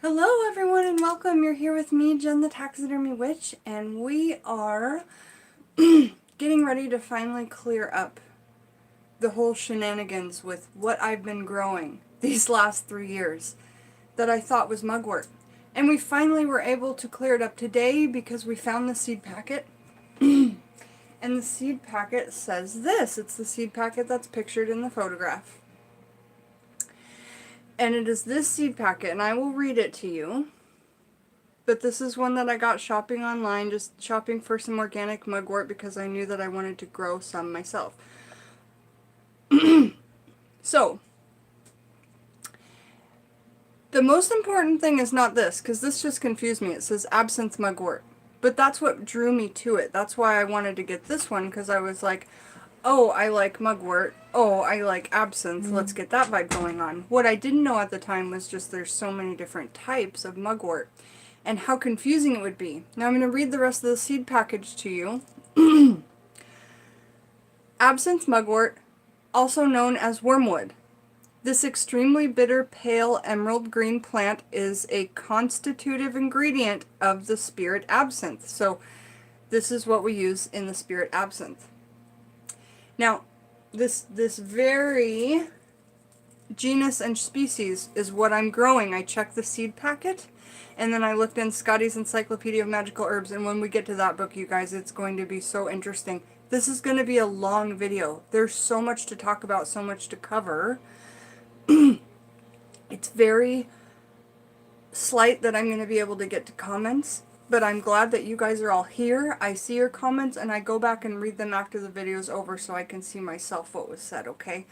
Hello everyone and welcome. You're here with me, Jen the Taxidermy Witch, and we are getting ready to finally clear up the whole shenanigans with what I've been growing these last 3 years that I thought was mugwort. And we finally were able to clear it up today because we found the seed packet. And the seed packet says this. It's the seed packet that's pictured in the photograph. And it is this seed packet, and I will read it to you. But this is one that I got shopping online, just shopping for some organic mugwort because I knew that I wanted to grow some myself. So, the most important thing is not this, because this just confused me. It says absinthe mugwort. But that's what drew me to it. That's why I wanted to get this one, because I was like, oh, I like mugwort. Oh, I like absinthe. Let's get that vibe going on. What I didn't know at the time was just there's so many different types of mugwort and how confusing it would be. Now I'm going to read the rest of the seed package to you. Absinthe mugwort, also known as wormwood. This extremely bitter, pale, emerald green plant is a constitutive ingredient of the spirit absinthe. So this is what we use in the spirit absinthe. Now, this very genus and species is what I'm growing. I checked the seed packet, and then I looked in Scotty's Encyclopedia of Magical Herbs, and when we get to that book, you guys, it's going to be so interesting. This is going to be a long video. There's so much to talk about, so much to cover. It's very slight that I'm going to be able to get to comments, but I'm glad that you guys are all here. I see your comments, and I go back and read them after the video's over so I can see myself what was said, okay?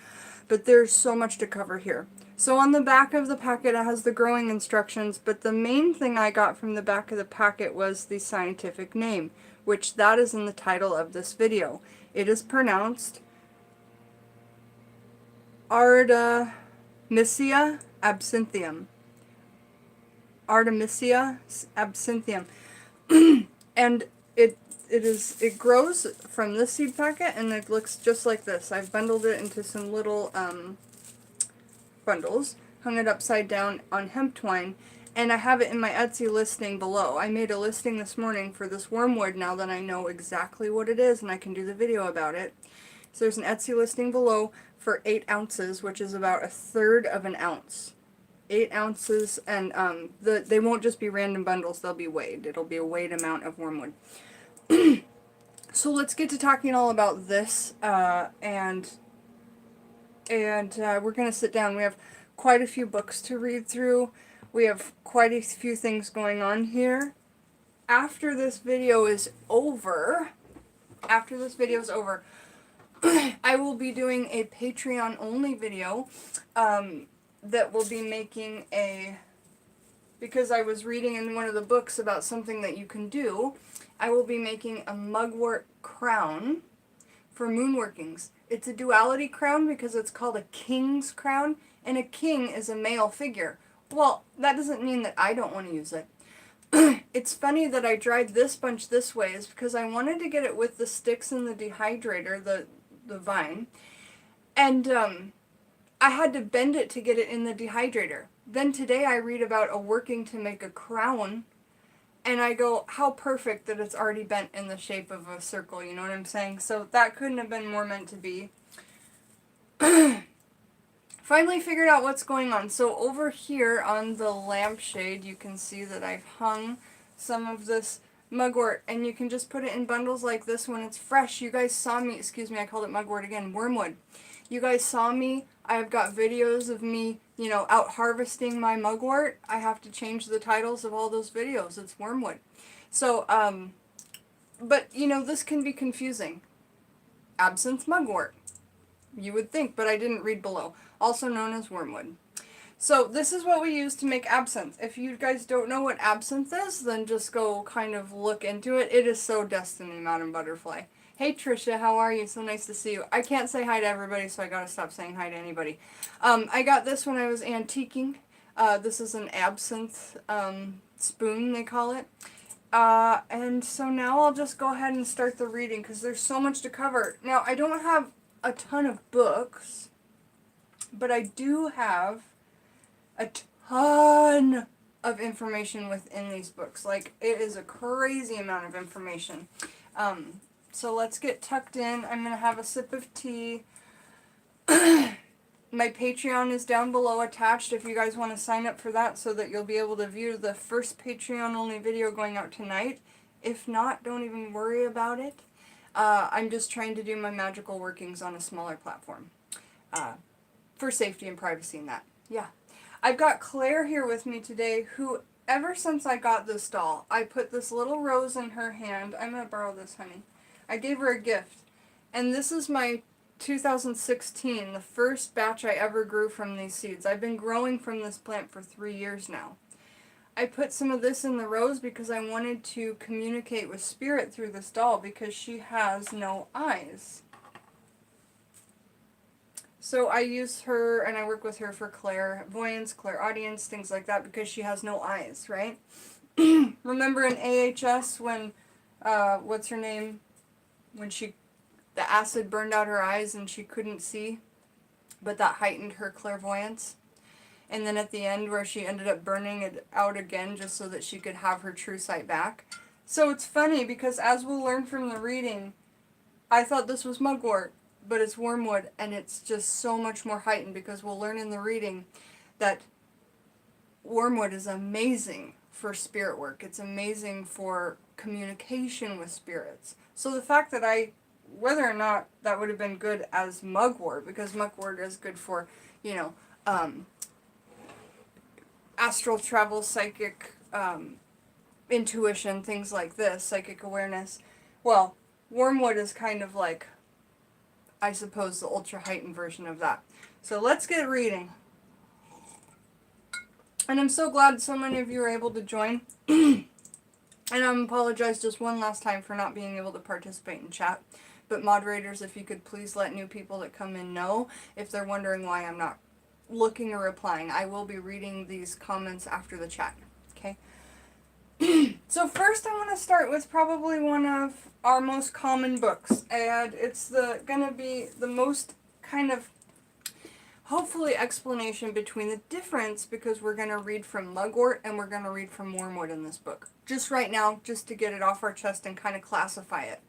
But there's so much to cover here. So on the back of the packet, it has the growing instructions, but the main thing I got from the back of the packet was the scientific name, which that is in the title of this video. It is pronounced Artemisia absinthium. Artemisia absinthium. And it grows from this seed packet, and it looks just like this. I've bundled it into some little bundles, hung it upside down on hemp twine, and I have it in my Etsy listing below. I made a listing this morning for this wormwood now that I know exactly what it is and I can do the video about it. So there's an Etsy listing below for 8 ounces, which is about 1/3 of an ounce. 8 ounces, and they won't just be random bundles, they'll be weighed. It'll be a weighed amount of wormwood. So let's get to talking all about this, and we're going to sit down. We have quite a few books to read through. We have quite a few things going on here. After this video is over, I will be doing a Patreon only video that will be making because I was reading in one of the books about something that you can do. I will be making a mugwort crown for moonworkings. It's a duality crown because it's called a king's crown, and a king is a male figure. Well, that doesn't mean that I don't want to use it. It's funny that I dried this bunch this way is because I wanted to get it with the sticks in the dehydrator, the vine, and I had to bend it to get it in the dehydrator. Then today I read about a working to make a crown, and I go, how perfect that it's already bent in the shape of a circle, you know what I'm saying? So that couldn't have been more meant to be. Finally figured out what's going on. So over here on the lampshade, you can see that I've hung some of this mugwort, and you can just put it in bundles like this when it's fresh. You guys saw me, excuse me, I called it mugwort again, wormwood. You guys saw me. I've got videos of me, you know, out harvesting my mugwort. I have to change the titles of all those videos. It's wormwood. So, but, you know, this can be confusing. Absinthe mugwort. You would think, but I didn't read below. Also known as wormwood. So this is what we use to make absinthe. If you guys don't know what absinthe is, then just go kind of look into it. It is so Destiny, Madam Butterfly. Hey Trisha, how are you? So nice to see you. I can't say hi to everybody, so I gotta stop saying hi to anybody. I got this when I was antiquing. This is an absinthe spoon, they call it. And so now I'll just go ahead and start the reading because there's so much to cover. Now, I don't have a ton of books, but I do have a ton of information within these books. Like, it is a crazy amount of information. So let's get tucked in. I'm going to have a sip of tea. My Patreon is down below attached if you guys want to sign up for that so that you'll be able to view the first Patreon only video going out tonight. If not, don't even worry about it. I'm just trying to do my magical workings on a smaller platform. For safety and privacy and that. Yeah. I've got Claire here with me today, who, ever since I got this doll, I put this little rose in her hand. I'm going to borrow this, honey. I gave her a gift. And this is my 2016, the first batch I ever grew from these seeds. I've been growing from this plant for 3 years now. I put some of this in the rose because I wanted to communicate with spirit through this doll because she has no eyes. So I use her and I work with her for clairvoyance, clairaudience, things like that because she has no eyes, right? Remember in AHS when, what's her name? When the acid burned out her eyes and she couldn't see, but that heightened her clairvoyance. And then at the end where she ended up burning it out again just so that she could have her true sight back. So it's funny because as we'll learn from the reading, I thought this was mugwort, but it's wormwood, and it's just so much more heightened because we'll learn in the reading that wormwood is amazing for spirit work. It's amazing for communication with spirits. So the fact that whether or not that would have been good as mugwort, because mugwort is good for, you know, astral travel, psychic intuition, things like this, psychic awareness. Well, wormwood is kind of like, I suppose, the ultra heightened version of that. So let's get reading. And I'm so glad so many of you are able to join. And I apologize just one last time for not being able to participate in chat. But moderators, if you could please let new people that come in know if they're wondering why I'm not looking or replying. I will be reading these comments after the chat. Okay? So first I want to start with probably one of our most common books. And it's going to be the most kind of, hopefully, explanation between the difference because we're going to read from mugwort and we're going to read from wormwood in this book. Just right now, just to get it off our chest and kind of classify it.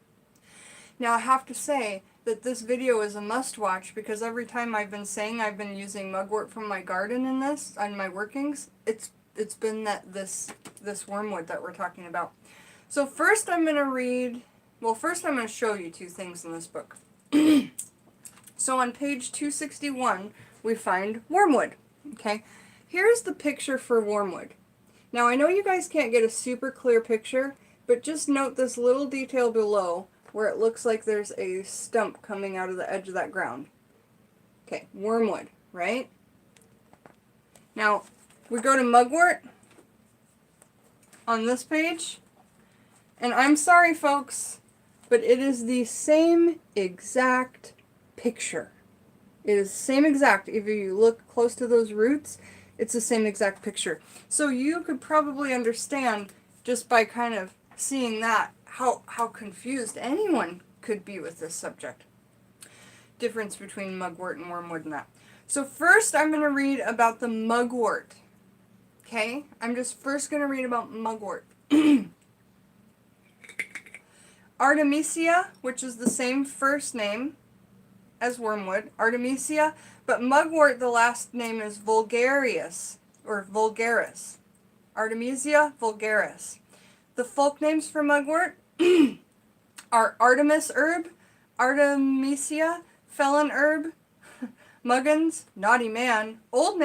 Now I have to say that this video is a must-watch because every time I've been saying I've been using mugwort from my garden in this, on my workings, it's been this wormwood that we're talking about. So first I'm going to read, well first I'm going to show you two things in this book. So on page 261 we find wormwood. Okay, here's the picture for wormwood. Now I know you guys can't get a super clear picture, but just note this little detail below where it looks like there's a stump coming out of the edge of that ground. Okay, wormwood, right? Now, we go to mugwort on this page, and I'm sorry folks, but it is the same exact picture. It is the same exact, if you look close to those roots, it's the same exact picture. So you could probably understand just by kind of seeing that how confused anyone could be with this subject. Difference between mugwort and wormwood and that. So first I'm going to read about the mugwort. Okay? I'm just first going to read about mugwort. Artemisia, which is the same first name as wormwood, Artemisia, but mugwort, the last name is vulgaris, or vulgaris. Artemisia vulgaris. The folk names for mugwort are Artemis herb, Artemisia, felon herb, muggins, naughty man, old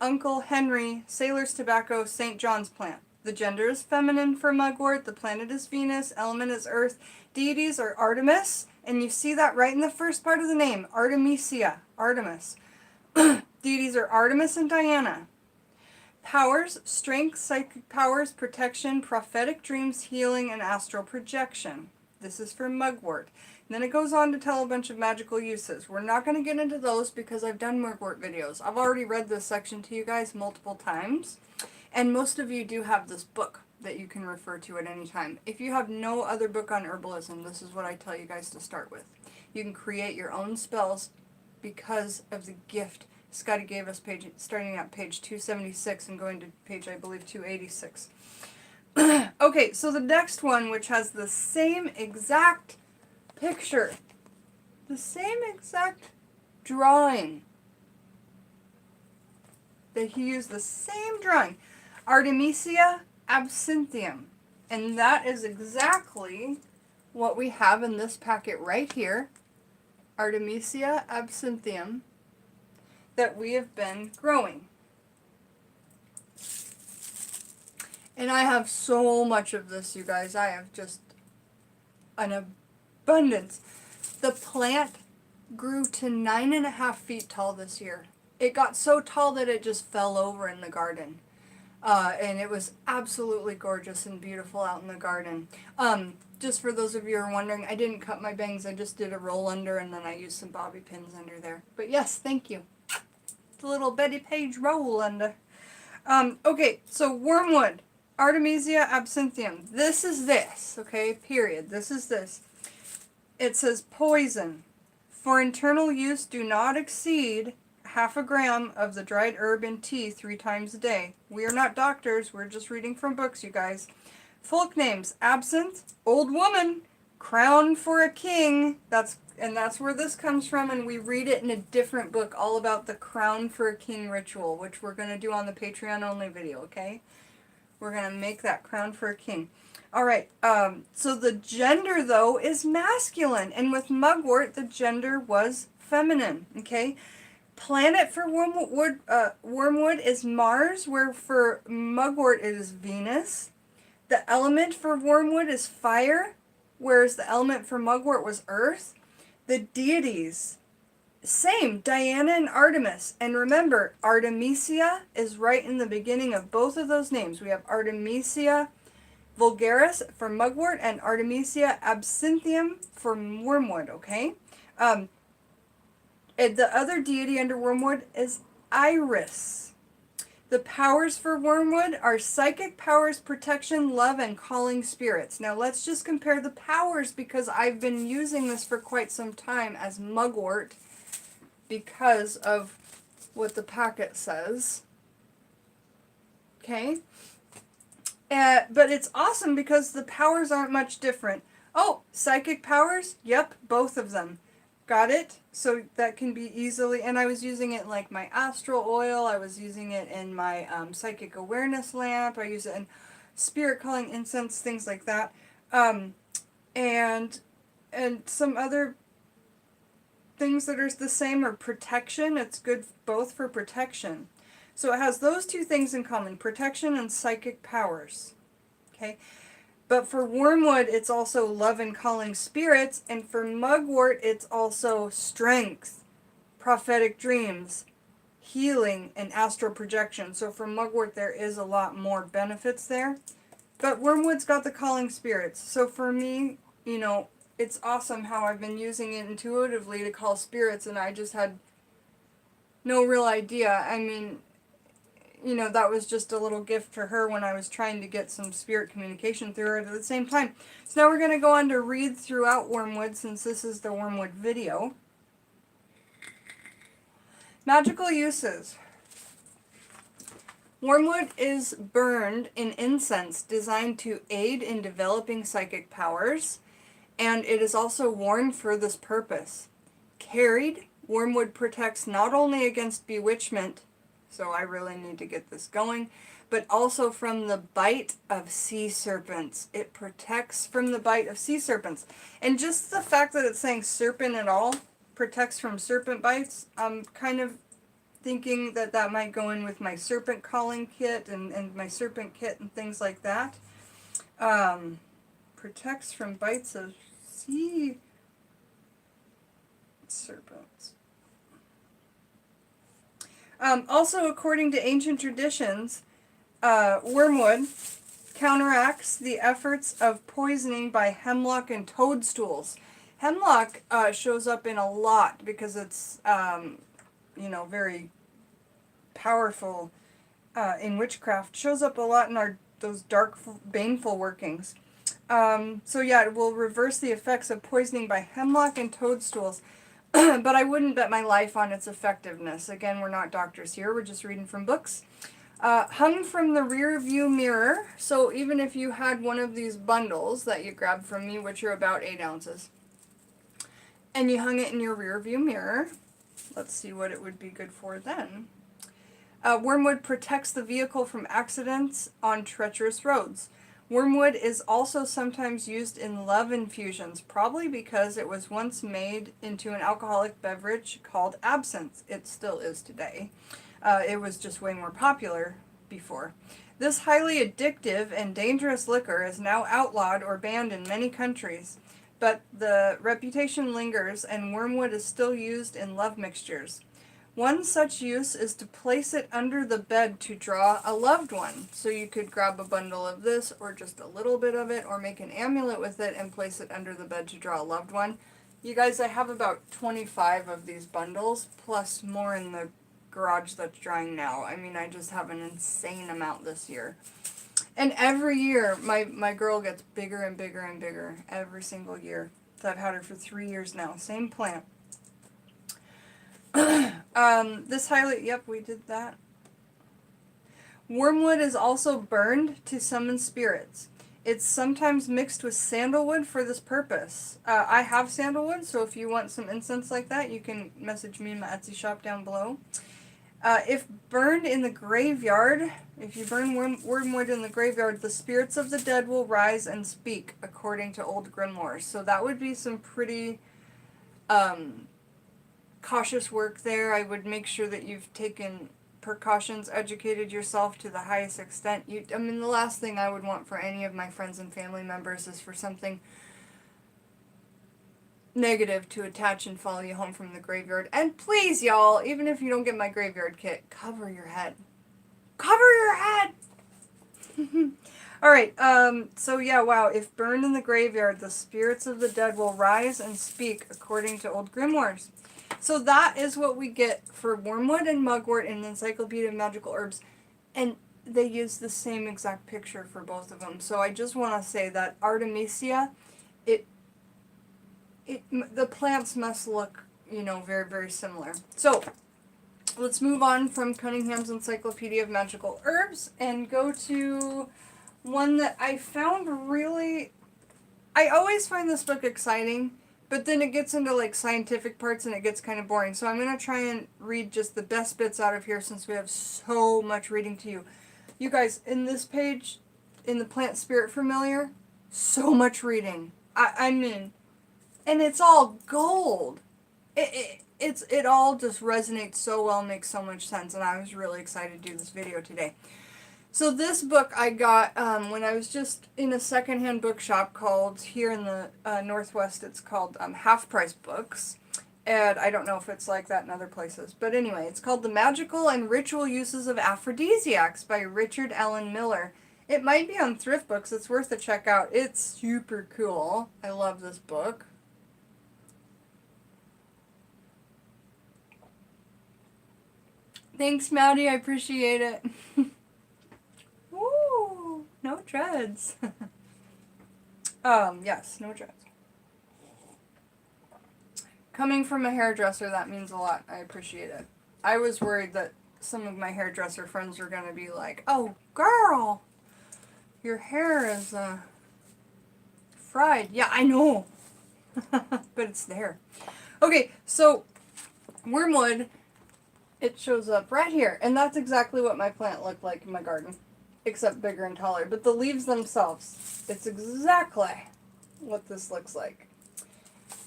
Uncle Henry, sailor's tobacco, St. John's plant. The gender is feminine for mugwort, the planet is Venus, element is earth, deities are Artemis, and you see that right in the first part of the name, Artemisia, Artemis. Deities are Artemis and Diana. Powers, strength, psychic powers, protection, prophetic dreams, healing, and astral projection. This is for mugwort. And then it goes on to tell a bunch of magical uses. We're not going to get into those because I've done mugwort videos. I've already read this section to you guys multiple times. And most of you do have this book that you can refer to at any time. If you have no other book on herbalism, this is what I tell you guys to start with. You can create your own spells because of the gift Scotty gave us starting at page 276 and going to page, I believe, 286. Okay, so the next one, which has the same exact picture, the same exact drawing, that he used the same drawing, Artemisia absinthium. And that is exactly what we have in this packet right here, Artemisia absinthium, that we have been growing. And I have so much of this, you guys. I have just an abundance. The plant grew to 9.5 feet tall this year. It got so tall that it just fell over in the garden. And it was absolutely gorgeous and beautiful out in the garden. Just for those of you who are wondering, I didn't cut my bangs. I just did a roll under and then I used some bobby pins under there. But yes, thank you. The little Betty Page roll under. Okay, so wormwood. Artemisia absinthium. This is this, okay, period. This is this. It says poison. For internal use, do not exceed 0.5 gram of the dried herb in tea 3 times a day. We are not doctors. We're just reading from books, you guys. Folk names. Absinthe, old woman, crown for a king. That's where this comes from, and we read it in a different book all about the crown for a king ritual, which we're going to do on the Patreon only video, okay? We're going to make that crown for a king. All right, so the gender, though, is masculine. And with mugwort, the gender was feminine, okay? Planet for wormwood is Mars, where for mugwort it is Venus. The element for wormwood is fire, whereas the element for mugwort was earth. The deities, same, Diana and Artemis. And remember, Artemisia is right in the beginning of both of those names. We have Artemisia vulgaris for mugwort and Artemisia absinthium for wormwood, okay? The other deity under wormwood is Iris. The powers for wormwood are psychic powers, protection, love, and calling spirits. Now let's just compare the powers, because I've been using this for quite some time as mugwort because of what the packet says. Okay? But it's awesome because the powers aren't much different. Oh, psychic powers? Yep, both of them. Got it? So that can be easily, and I was using it in like my astral oil, I was using it in my psychic awareness lamp, I use it in spirit calling incense, things like that. And some other things that are the same are protection. It's good both for protection. So it has those two things in common, protection and psychic powers. Okay? But for wormwood, it's also love and calling spirits, and for mugwort, it's also strength, prophetic dreams, healing, and astral projection. So for mugwort, there is a lot more benefits there. But wormwood's got the calling spirits. So for me, you know, it's awesome how I've been using it intuitively to call spirits, and I just had no real idea. I mean, you know, that was just a little gift for her when I was trying to get some spirit communication through her at the same time. So now we're going to go on to read throughout wormwood, since this is the wormwood video. Magical uses. Wormwood is burned in incense designed to aid in developing psychic powers, and it is also worn for this purpose. Carried, wormwood protects not only against bewitchment, so I really need to get this going, but also from the bite of sea serpents. It protects from the bite of sea serpents. And just the fact that it's saying serpent at all protects from serpent bites, I'm kind of thinking that that might go in with my serpent calling kit and my serpent kit and things like that. Protects from bites of sea serpents. Also, according to ancient traditions, wormwood counteracts the efforts of poisoning by hemlock and toadstools. Hemlock shows up in a lot because it's, you know, very powerful in witchcraft. Shows up a lot in those dark, baneful workings. So yeah, it will reverse the effects of poisoning by hemlock and toadstools. but I wouldn't bet my life on its effectiveness. Again, we're not doctors here, we're just reading from books. Hung from the rear view mirror, so even if you had one of these bundles that you grabbed from me, which are about 8 ounces, and you hung it in your rear view mirror, let's see what it would be good for then. Wormwood protects the vehicle from accidents on treacherous roads. Wormwood is also sometimes used in love infusions, probably because it was once made into an alcoholic beverage called absinthe. It still is today. It was just way more popular before. This highly addictive and dangerous liquor is now outlawed or banned in many countries, but the reputation lingers and wormwood is still used in love mixtures. One such use is to place it under the bed to draw a loved one. So you could grab a bundle of this or just a little bit of it or make an amulet with it and place it under the bed to draw a loved one. You guys, I have about 25 of these bundles plus more in the garage that's drying now. I mean, I just have an insane amount this year. And every year, my girl gets bigger and bigger and bigger every single year. So I've had her for 3 years now. Same plant. This highly, yep, we did that. Wormwood is also burned to summon spirits. It's sometimes mixed with sandalwood for this purpose. I have sandalwood, so if you want some incense like that, you can message me in my Etsy shop down below. If burned in the graveyard, if you burn wormwood in the graveyard, the spirits of the dead will rise and speak, according to old grimoires. So that would be some pretty cautious work there. I would make sure that you've taken precautions, educated yourself to the highest extent. I mean, the last thing I would want for any of my friends and family members is for something negative to attach and follow you home from the graveyard. And please, y'all, even if you don't get my graveyard kit, cover your head. Cover your head! Alright, so yeah, wow. If burned in the graveyard, the spirits of the dead will rise and speak, according to old grimoires. So that is what we get for wormwood and mugwort in the Encyclopedia of Magical Herbs. And they use the same exact picture for both of them. So I just want to say that Artemisia, the plants must look, very, very similar. So let's move on from Cunningham's Encyclopedia of Magical Herbs and go to one that I found really... I always find this book exciting, but then it gets into like scientific parts and it gets kind of boring. So I'm going to try and read just the best bits out of here since we have so much reading to you. You guys, in this page, in the Plant Spirit Familiar, so much reading. I mean, and it's all gold. It all just resonates so well, makes so much sense, and I was really excited to do this video today. So this book I got when I was just in a secondhand bookshop called, here in the Northwest, it's called Half Price Books. And I don't know if it's like that in other places. But anyway, it's called The Magical and Ritual Uses of Aphrodisiacs by Richard Allen Miller. It might be on Thrift Books. It's worth a check out. It's super cool. I love this book. Thanks, Maddie. I appreciate it. Ooh, no dreads. Yes, no dreads. Coming from a hairdresser, that means a lot. I appreciate it. I was worried that some of my hairdresser friends were going to be like, oh, girl, your hair is fried. Yeah, I know. But it's there. Okay, so wormwood, it shows up right here. And that's exactly what my plant looked like in my garden, except bigger and taller. But the leaves themselves, it's exactly what this looks like.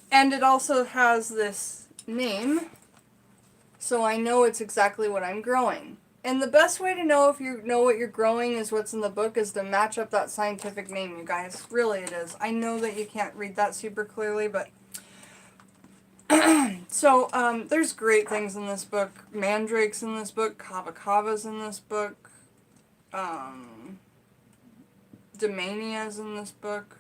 And it also has this name, so I know it's exactly what I'm growing. And the best way to know if you know what you're growing is what's in the book is to match up that scientific name, you guys. Really it is. I know that you can't read that super clearly, but... So, there's great things in this book. Mandrake's in this book. Kava Kava's in this book. Domania's in this book.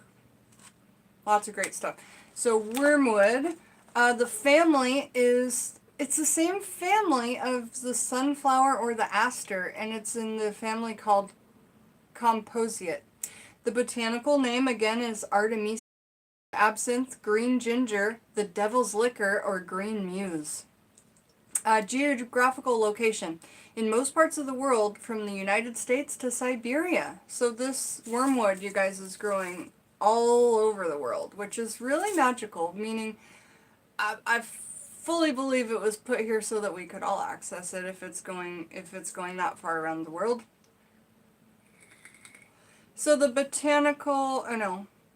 Lots of great stuff. So wormwood, the family is, it's the same family of the sunflower or the aster, and it's in the family called Composiate. The botanical name, again, is Artemisia, absinthe, green ginger, the devil's liquor, or green muse. Geographical location. In most parts of the world, from the United States to Siberia. So this wormwood, you guys, is growing all over the world, which is really magical, meaning I fully believe it was put here so that we could all access it if it's going that far around the world. So the botanical,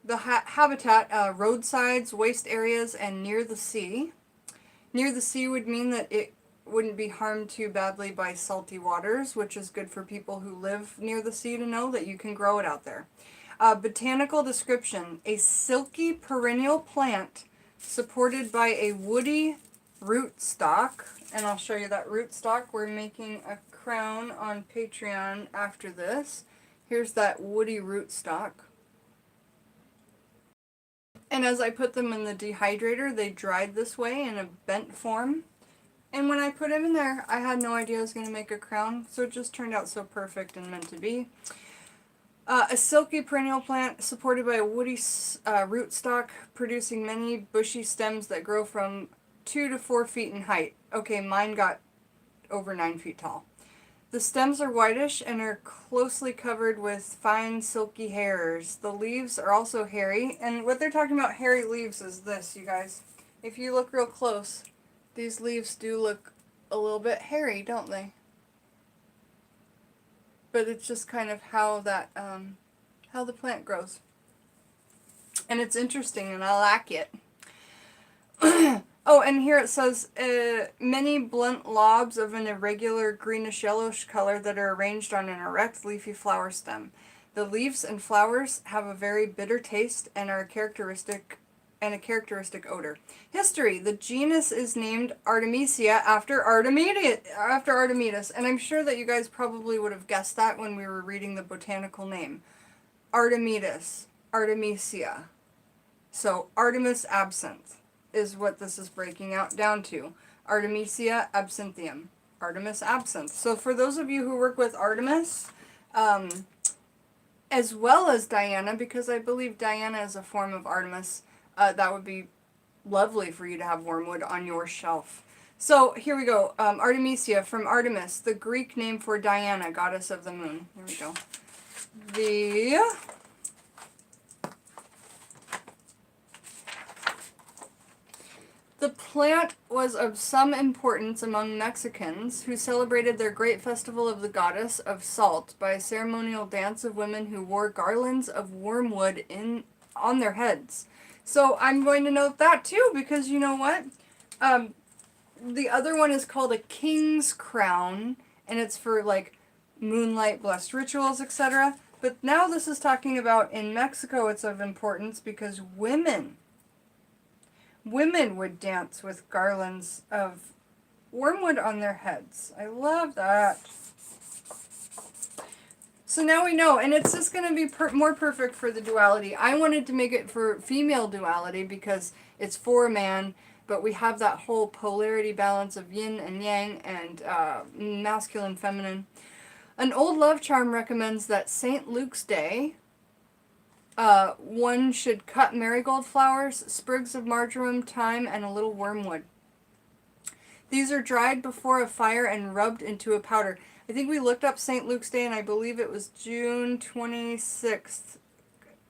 the habitat, roadsides, waste areas, and near the sea. Near the sea would mean that it wouldn't be harmed too badly by salty waters, which is good for people who live near the sea to know that you can grow it out there. Botanical description: a silky perennial plant supported by a woody rootstock. And I'll show you that rootstock. We're making a crown on Patreon after this. Here's that woody rootstock. And as I put them in the dehydrator, they dried this way in a bent form. And when I put them in there, I had no idea I was going to make a crown, so it just turned out so perfect and meant to be. A silky perennial plant supported by a woody rootstock, producing many bushy stems that grow from 2 to 4 feet in height. Okay, mine got over 9 feet tall. The stems are whitish and are closely covered with fine silky hairs. The leaves are also hairy, and what they're talking about hairy leaves is this, you guys. If you look real close, these leaves do look a little bit hairy, don't they? But it's just kind of how that, how the plant grows. And it's interesting, and I like it. Oh, and here it says, many blunt lobes of an irregular greenish-yellowish color that are arranged on an erect leafy flower stem. The leaves and flowers have a very bitter taste and are a characteristic odor. History: the genus is named Artemisia after Artemidas, and I'm sure that you guys probably would have guessed that when we were reading the botanical name. Artemidas, Artemisia. So Artemis absinthe is what this is breaking out down to. Artemisia absinthium. Artemis absinthe. So for those of you who work with Artemis, as well as Diana, because I believe Diana is a form of Artemis, that would be lovely for you to have wormwood on your shelf. So here we go. Artemisia, from Artemis, the Greek name for Diana, goddess of the moon. Here we go. The plant was of some importance among Mexicans who celebrated their great festival of the goddess of salt by a ceremonial dance of women who wore garlands of wormwood on their heads. So I'm going to note that too, because you know what? The other one is called a king's crown, and it's for like moonlight blessed rituals, etc. But now this is talking about in Mexico it's of importance because women would dance with garlands of wormwood on their heads. I love that. So now we know, and it's just going to be more perfect for the duality. I wanted to make it for female duality because it's for a man, but we have that whole polarity balance of yin and yang and masculine, feminine. An old love charm recommends that St. Luke's Day, one should cut marigold flowers, sprigs of marjoram, thyme, and a little wormwood. These are dried before a fire and rubbed into a powder. I think we looked up St. Luke's Day, and I believe it was June 26th.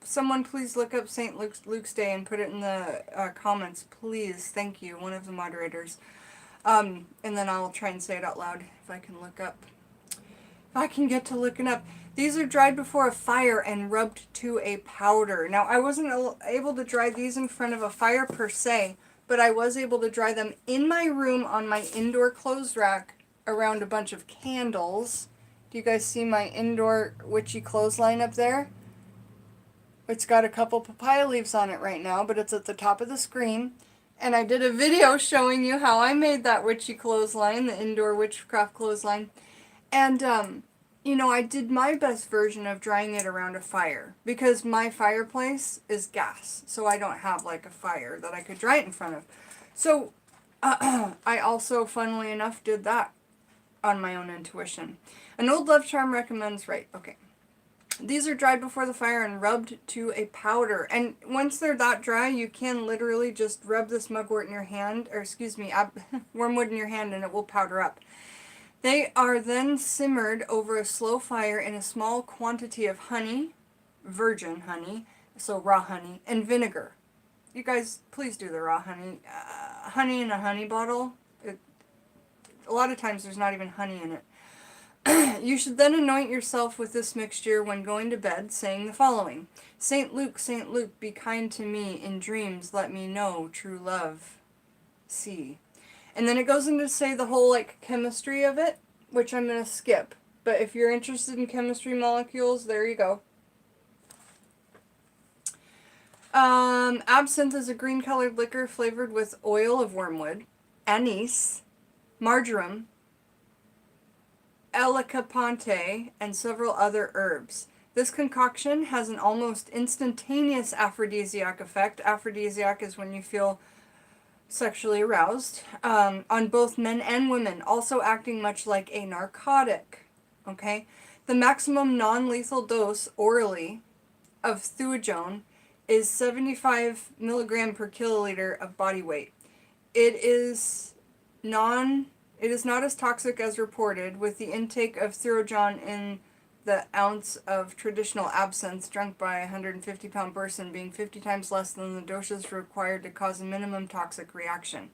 Someone please look up St. Luke's Day and put it in the comments, please. Thank you, one of the moderators. And then I'll try and say it out loud if I can look up. If I can get to looking up. These are dried before a fire and rubbed to a powder. Now, I wasn't able to dry these in front of a fire per se, but I was able to dry them in my room on my indoor clothes rack around a bunch of candles. Do you guys see my indoor witchy clothesline up there? It's got a couple papaya leaves on it right now, but it's at the top of the screen. And I did a video showing you how I made that witchy clothesline, the indoor witchcraft clothesline. And, you know, I did my best version of drying it around a fire because my fireplace is gas, so I don't have like a fire that I could dry it in front of. So I also, funnily enough, did that on my own intuition. An old love charm recommends, right, okay. These are dried before the fire and rubbed to a powder. And once they're that dry, you can literally just rub this mugwort in your hand, or excuse me, wormwood in your hand, and it will powder up. They are then simmered over a slow fire in a small quantity of honey, virgin honey, so raw honey, and vinegar. You guys, please do the raw honey. Honey in a honey bottle, a lot of times there's not even honey in it. You should then anoint yourself with this mixture when going to bed, saying the following: Saint Luke, be kind to me. In dreams, let me know true love. See. And then it goes into say the whole like chemistry of it, which I'm going to skip. But if you're interested in chemistry molecules, there you go. Absinthe is a green-colored liquor flavored with oil of wormwood, anise, marjoram, elecampane, and several other herbs. This concoction has an almost instantaneous aphrodisiac effect. Aphrodisiac is when you feel sexually aroused, on both men and women, also acting much like a narcotic. Okay? The maximum non-lethal dose orally of thuojone is 75 milligram per kiloliter of body weight. It is not as toxic as reported, with the intake of thuojone in the ounce of traditional absinthe drunk by a 150-pound person being 50 times less than the doses required to cause a minimum toxic reaction.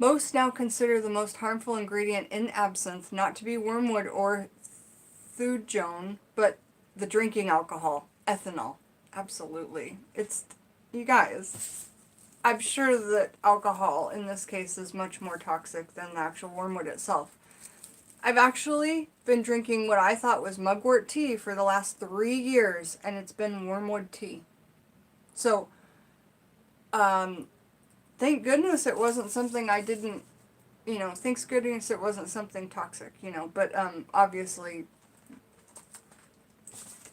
Most now consider the most harmful ingredient in absinthe not to be wormwood or thuojone, but the drinking alcohol, ethanol. Absolutely. You guys, I'm sure that alcohol in this case is much more toxic than the actual wormwood itself. I've actually been drinking what I thought was mugwort tea for the last 3 years, and it's been wormwood tea. So, thank goodness it wasn't something I didn't, thank goodness it wasn't something toxic, but obviously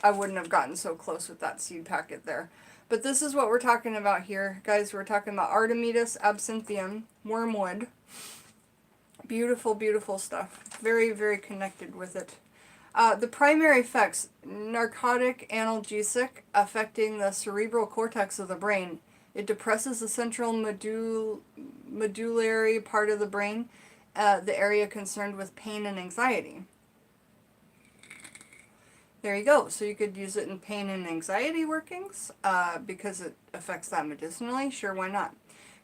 I wouldn't have gotten so close with that seed packet there. But this is what we're talking about here, guys. We're talking about Artemisia absinthium, wormwood. Beautiful, beautiful stuff. Very, very connected with it. The primary effects: narcotic, analgesic, affecting the cerebral cortex of the brain. It depresses the central medullary part of the brain, the area concerned with pain and anxiety. There you go. So you could use it in pain and anxiety workings, because it affects that medicinally. Sure, why not?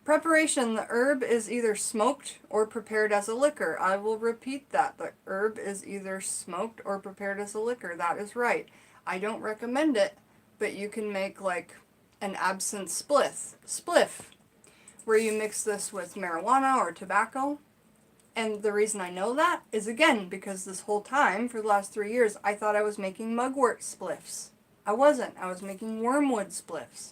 Preparation. The herb is either smoked or prepared as a liquor. I will repeat that. The herb is either smoked or prepared as a liquor. That is right. I don't recommend it, but you can make like an absinthe spliff, where you mix this with marijuana or tobacco. And the reason I know that is, again, because this whole time, for the last 3 years, I thought I was making mugwort spliffs. I wasn't. I was making wormwood spliffs.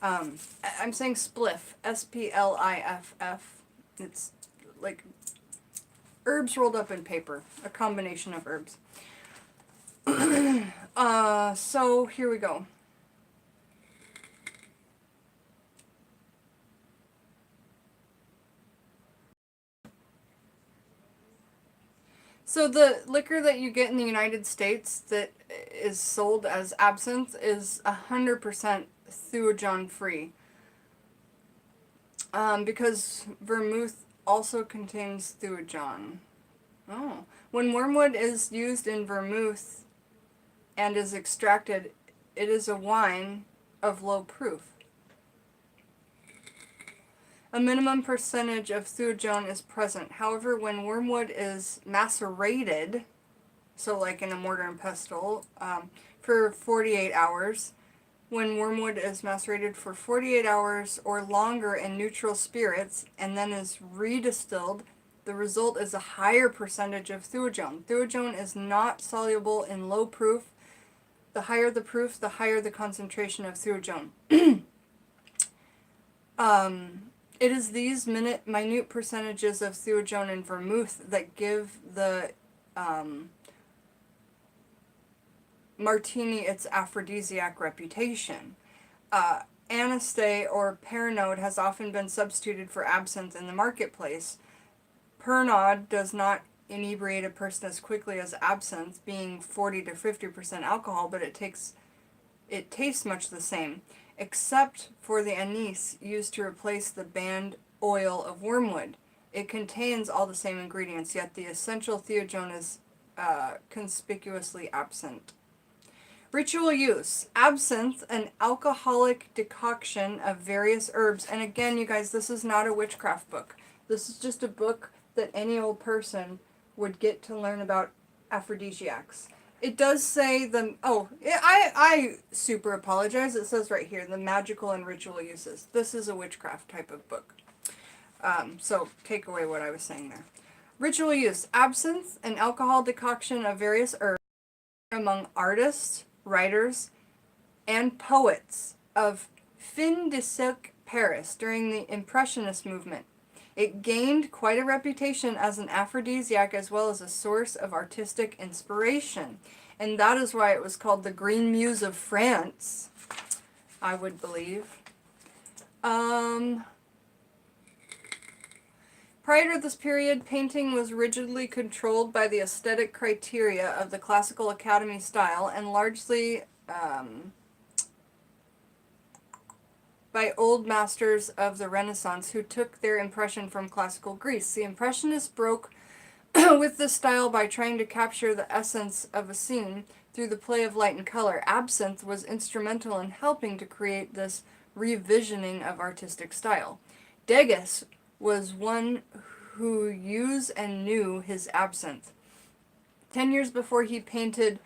I'm saying spliff, S-P-L-I-F-F. It's like herbs rolled up in paper, a combination of herbs. So here we go. So the liquor that you get in the United States that is sold as absinthe is 100% thuojone free. Because vermouth also contains thuojone. Oh. When wormwood is used in vermouth and is extracted, it is a wine of low proof. A minimum percentage of thuojone is present. However, when wormwood is macerated, so like in a mortar and pestle, for 48 hours, when wormwood is macerated for 48 hours or longer in neutral spirits and then is redistilled, the result is a higher percentage of thuojone. Thuojone is not soluble in low proof. The higher the proof, the higher the concentration of thuojone. It is these minute percentages of thuojone in vermouth that give the martini its aphrodisiac reputation. Anise or Pernod has often been substituted for absinthe in the marketplace. Pernod does not inebriate a person as quickly as absinthe, being 40 to 50% alcohol, but it tastes much the same, except for the anise used to replace the banned oil of wormwood. It contains all the same ingredients, yet the essential theogen is conspicuously absent. Ritual use. Absinthe, an alcoholic decoction of various herbs. And again, you guys, this is not a witchcraft book. This is just a book that any old person would get to learn about aphrodisiacs. It does say I super apologize. It says right here, the magical and ritual uses. This is a witchcraft type of book. So take away what I was saying there. Ritual use. Absinthe, an alcohol decoction of various herbs among artists, writers, and poets of fin de siècle Paris during the Impressionist movement. It gained quite a reputation as an aphrodisiac as well as a source of artistic inspiration. And that is why it was called the Green Muse of France, I would believe. Prior to this period, painting was rigidly controlled by the aesthetic criteria of the Classical Academy style and largely by old masters of the Renaissance who took their impression from classical Greece. The Impressionists broke with this style by trying to capture the essence of a scene through the play of light and color. Absinthe was instrumental in helping to create this revisioning of artistic style. Degas was one who used and knew his absinthe. 10 years before he painted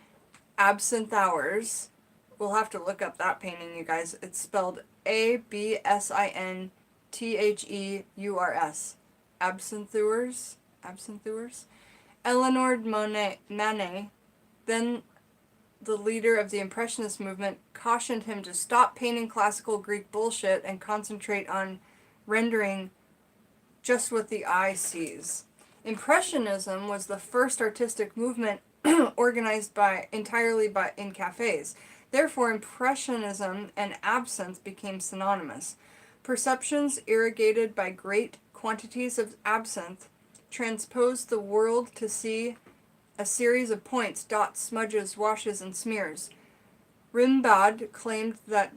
Absinthe Hours, we'll have to look up that painting, you guys. It's spelled Absintheurs. Absintheurs. Eleanor Manet, then the leader of the Impressionist movement, cautioned him to stop painting classical Greek bullshit and concentrate on rendering just what the eye sees. Impressionism was the first artistic movement organized entirely in cafes. Therefore, Impressionism and absinthe became synonymous. Perceptions irrigated by great quantities of absinthe transposed the world to see a series of points, dots, smudges, washes, and smears. Rimbaud claimed that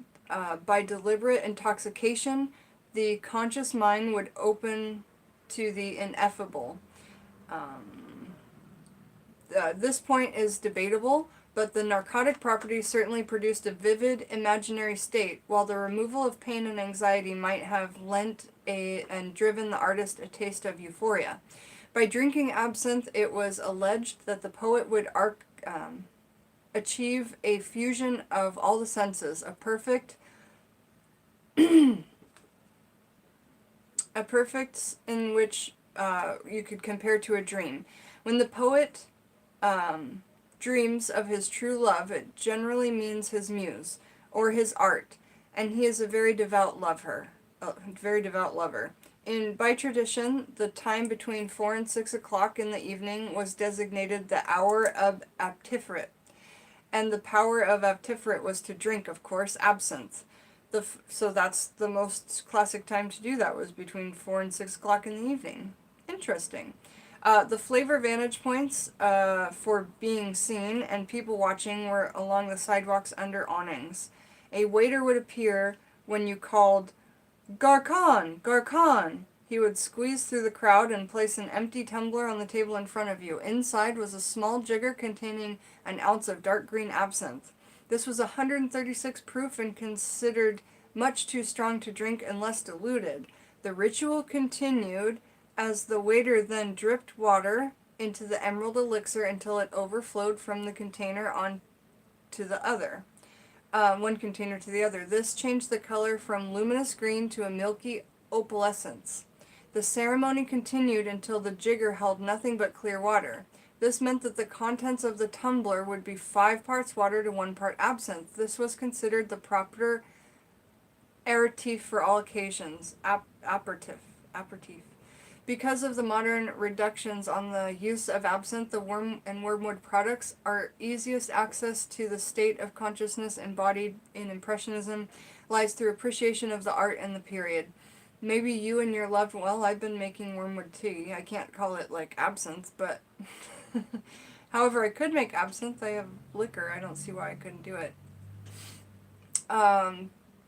by deliberate intoxication, the conscious mind would open to the ineffable. This point is debatable, but the narcotic properties certainly produced a vivid imaginary state, while the removal of pain and anxiety might have lent and driven the artist a taste of euphoria. By drinking absinthe, it was alleged that the poet would achieve a fusion of all the senses, a perfect in which you could compare to a dream. When the poet dreams of his true love, it generally means his muse or his art, and he is a very devout lover. By tradition, the time between 4 and 6 o'clock in the evening was designated the hour of aptiferet, and the power of aptiferet was to drink, of course, absinthe. So that's the most classic time to do that, was between 4 and 6 o'clock in the evening. Interesting. The flavor vantage points for being seen and people watching were along the sidewalks under awnings. A waiter would appear when you called, "Garcon! Garcon!" He would squeeze through the crowd and place an empty tumbler on the table in front of you. Inside was a small jigger containing an ounce of dark green absinthe. This was 136 proof and considered much too strong to drink unless diluted. The ritual continued as the waiter then dripped water into the emerald elixir until it overflowed from the container on to the other. One container to the other. This changed the color from luminous green to a milky opalescence. The ceremony continued until the jigger held nothing but clear water. This meant that the contents of the tumbler would be 5 parts water to 1 part absinthe. This was considered the proper aperitif for all occasions. Aperitif. Because of the modern reductions on the use of absinthe, the Wormwood products are easiest access to the state of consciousness embodied in Impressionism lies through appreciation of the art and the period. maybe you and your loved, well, I've been making wormwood tea. I can't call it like absinthe, but however, I could make absinthe. I have liquor. I don't see why I couldn't do it.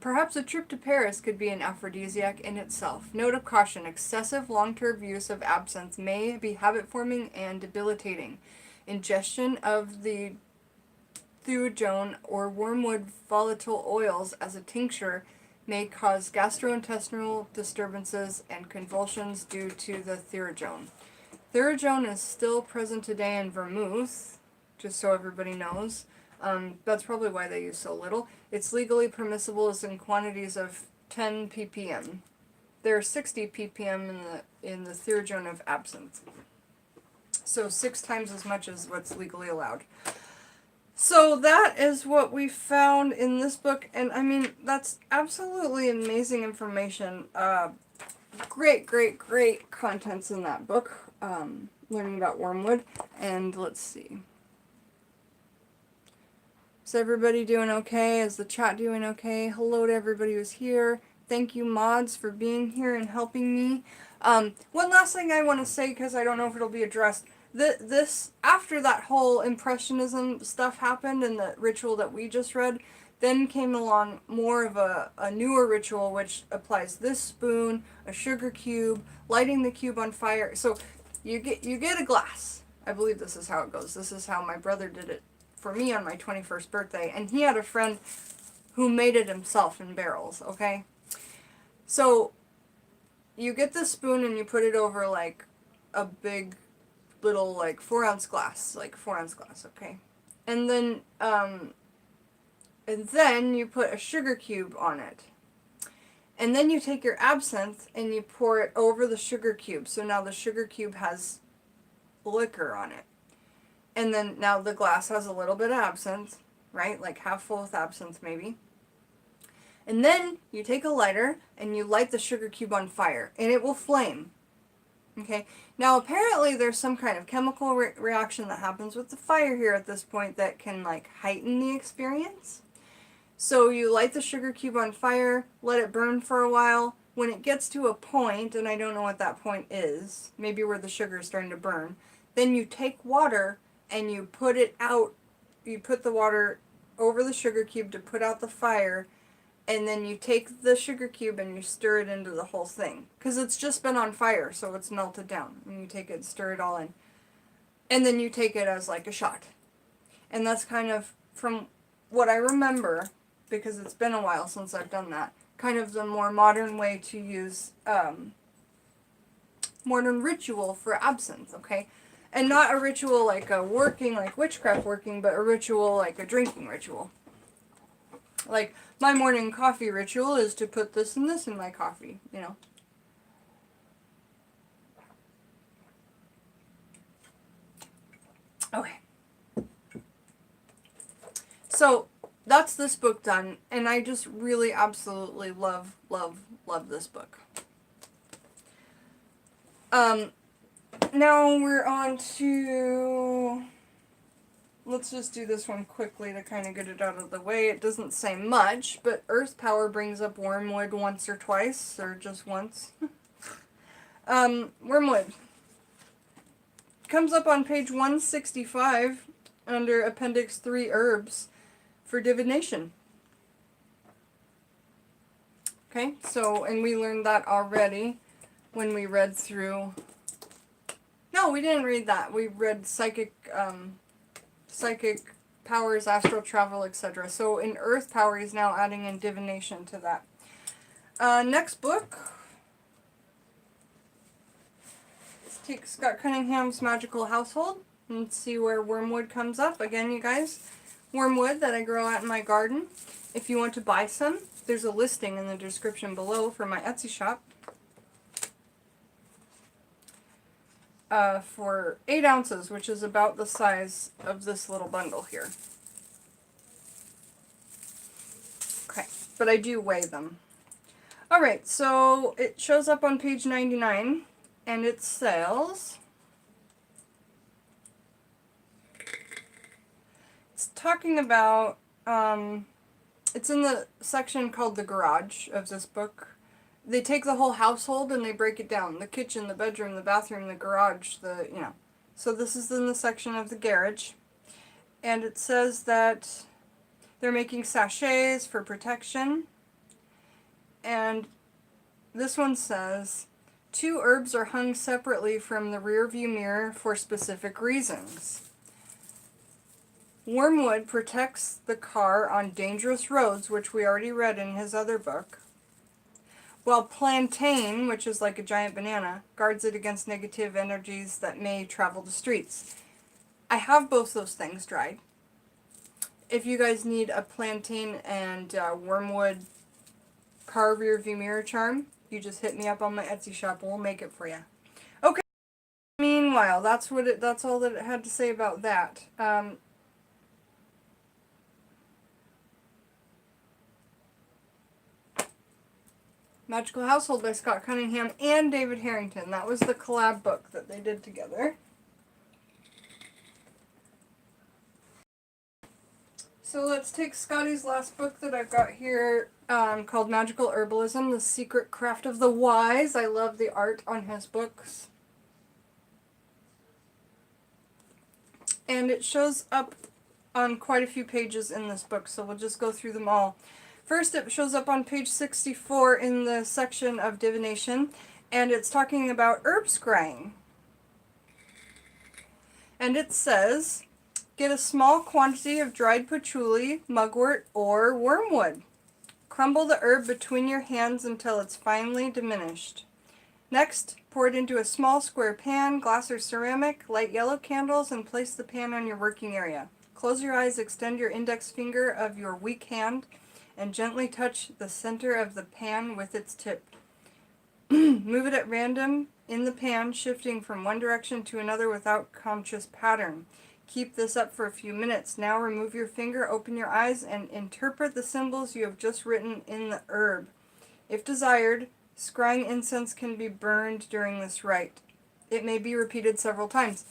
Perhaps a trip to Paris could be an aphrodisiac in itself. Note of caution, excessive long-term use of absinthe may be habit-forming and debilitating. Ingestion of the theurgone or wormwood volatile oils as a tincture may cause gastrointestinal disturbances and convulsions due to the theurgone. Theurgone is still present today in vermouth, just so everybody knows. That's probably why they use so little. It's legally permissible as in quantities of 10 ppm. There are 60 ppm in the theurgone of absinthe. So 6 times as much as what's legally allowed. So that is what we found in this book, and I mean, that's absolutely amazing information. Great contents in that book, learning about wormwood. And let's see. Is everybody doing okay? Is the chat doing okay? Hello to everybody who's here. Thank you, mods, for being here and helping me. One last thing I want to say, because I don't know if it'll be addressed. This after that whole impressionism stuff happened and the ritual that we just read, then came along more of a newer ritual which applies this spoon, a sugar cube, lighting the cube on fire. So you get a glass. I believe this is how it goes. This is how my brother did it for me on my 21st birthday, and he had a friend who made it himself in barrels. Okay, so you get this spoon and you put it over like a big little like 4-ounce glass, okay? And then you put a sugar cube on it. And then you take your absinthe and you pour it over the sugar cube. So now the sugar cube has liquor on it. And then now the glass has a little bit of absinthe, right? Like half full with absinthe maybe. And then you take a lighter and you light the sugar cube on fire and it will flame. Okay, now apparently there's some kind of chemical reaction that happens with the fire here at this point that can like heighten the experience. So you light the sugar cube on fire, let it burn for a while. When it gets to a point, and I don't know what that point is, maybe where the sugar is starting to burn, then you take water and you put it out, you put the water over the sugar cube to put out the fire, and then you take the sugar cube and you stir it into the whole thing. Because it's just been on fire, so it's melted down. And you take it and stir it all in. And then you take it as like a shot. And that's kind of, from what I remember, because it's been a while since I've done that, kind of the more modern way to use modern ritual for absinthe, okay? And not a ritual like a working, like witchcraft working, but a ritual like a drinking ritual. Like, my morning coffee ritual is to put this and this in my coffee, you know. Okay. So, that's this book done, and I just really absolutely love this book. Now we're on to... Let's just do this one quickly to kind of get it out of the way. It doesn't say much, but Earth Power brings up Wormwood once or twice, or just once. Wormwood. Comes up on page 165 under Appendix 3 Herbs for divination. Okay, so, and we learned that already when we read through... No, we didn't read that. We read psychic powers, astral travel, etc. So in Earth Power, he's now adding in divination to that. Next book. Let's take Scott Cunningham's Magical Household and see where Wormwood comes up. Again, you guys, Wormwood that I grow out in my garden. If you want to buy some, there's a listing in the description below for my Etsy shop. For 8 ounces, which is about the size of this little bundle here. Okay, but I do weigh them. Alright, so it shows up on page 99, and it says... It's talking about... it's in the section called The Garage of this book. they take the whole household and they break it down. The kitchen, the bedroom, the bathroom, the garage, So this is in the section of the garage. And it says that they're making sachets for protection. And this one says, 2 herbs are hung separately from the rear view mirror for specific reasons. Wormwood protects the car on dangerous roads, which we already read in his other book, while plantain, which is like a giant banana, guards it against negative energies that may travel the streets. I have both those things dried. If you guys need a plantain and wormwood car rear view mirror charm, you just hit me up on my Etsy shop and we'll make it for you. Okay. Meanwhile, that's all that it had to say about that. Magical Household by Scott Cunningham and David Harrington. That was the collab book that they did together. So let's take Scotty's last book that I've got here, called Magical Herbalism, The Secret Craft of the Wise. I love the art on his books. And it shows up on quite a few pages in this book, so we'll just go through them all. First, it shows up on page 64 in the section of divination, and it's talking about herb scrying. And it says, get a small quantity of dried patchouli, mugwort, or wormwood. Crumble the herb between your hands until it's finely diminished. Next, pour it into a small square pan, glass or ceramic, light yellow candles, and place the pan on your working area. Close your eyes, extend your index finger of your weak hand, and gently touch the center of the pan with its tip. Move it at random in the pan, shifting from one direction to another without conscious pattern. Keep this up for a few minutes. Now remove your finger, open your eyes, and interpret the symbols you have just written in the herb. If desired, scrying incense can be burned during this rite. It may be repeated several times.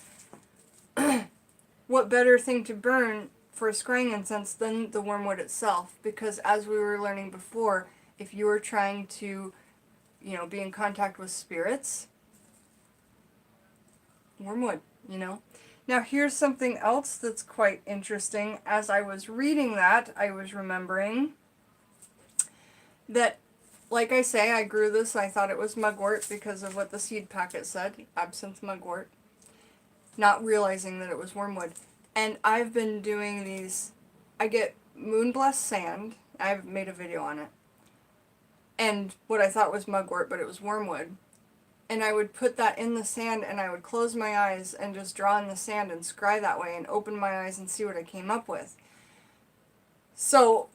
What better thing to burn for scrying incense than the wormwood itself? Because as we were learning before, if you were trying to, be in contact with spirits, wormwood, Now here's something else that's quite interesting. As I was reading that, I was remembering that, like I say, I grew this. I thought it was mugwort because of what the seed packet said, absinthe mugwort, not realizing that it was wormwood. And I've been doing these, I get moonblessed sand. I've made a video on it. And what I thought was mugwort, but it was wormwood. And I would put that in the sand and I would close my eyes and just draw in the sand and scry that way and open my eyes and see what I came up with. So,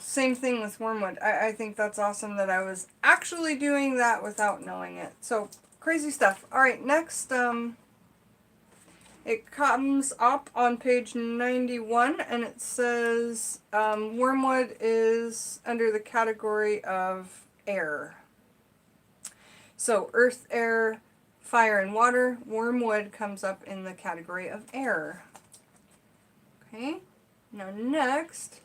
same thing with wormwood. I think that's awesome that I was actually doing that without knowing it. So, crazy stuff. Alright, next, it comes up on page 91 and it says wormwood is under the category of air. So earth, air, fire, and water. Wormwood comes up in the category of air. Okay, now next,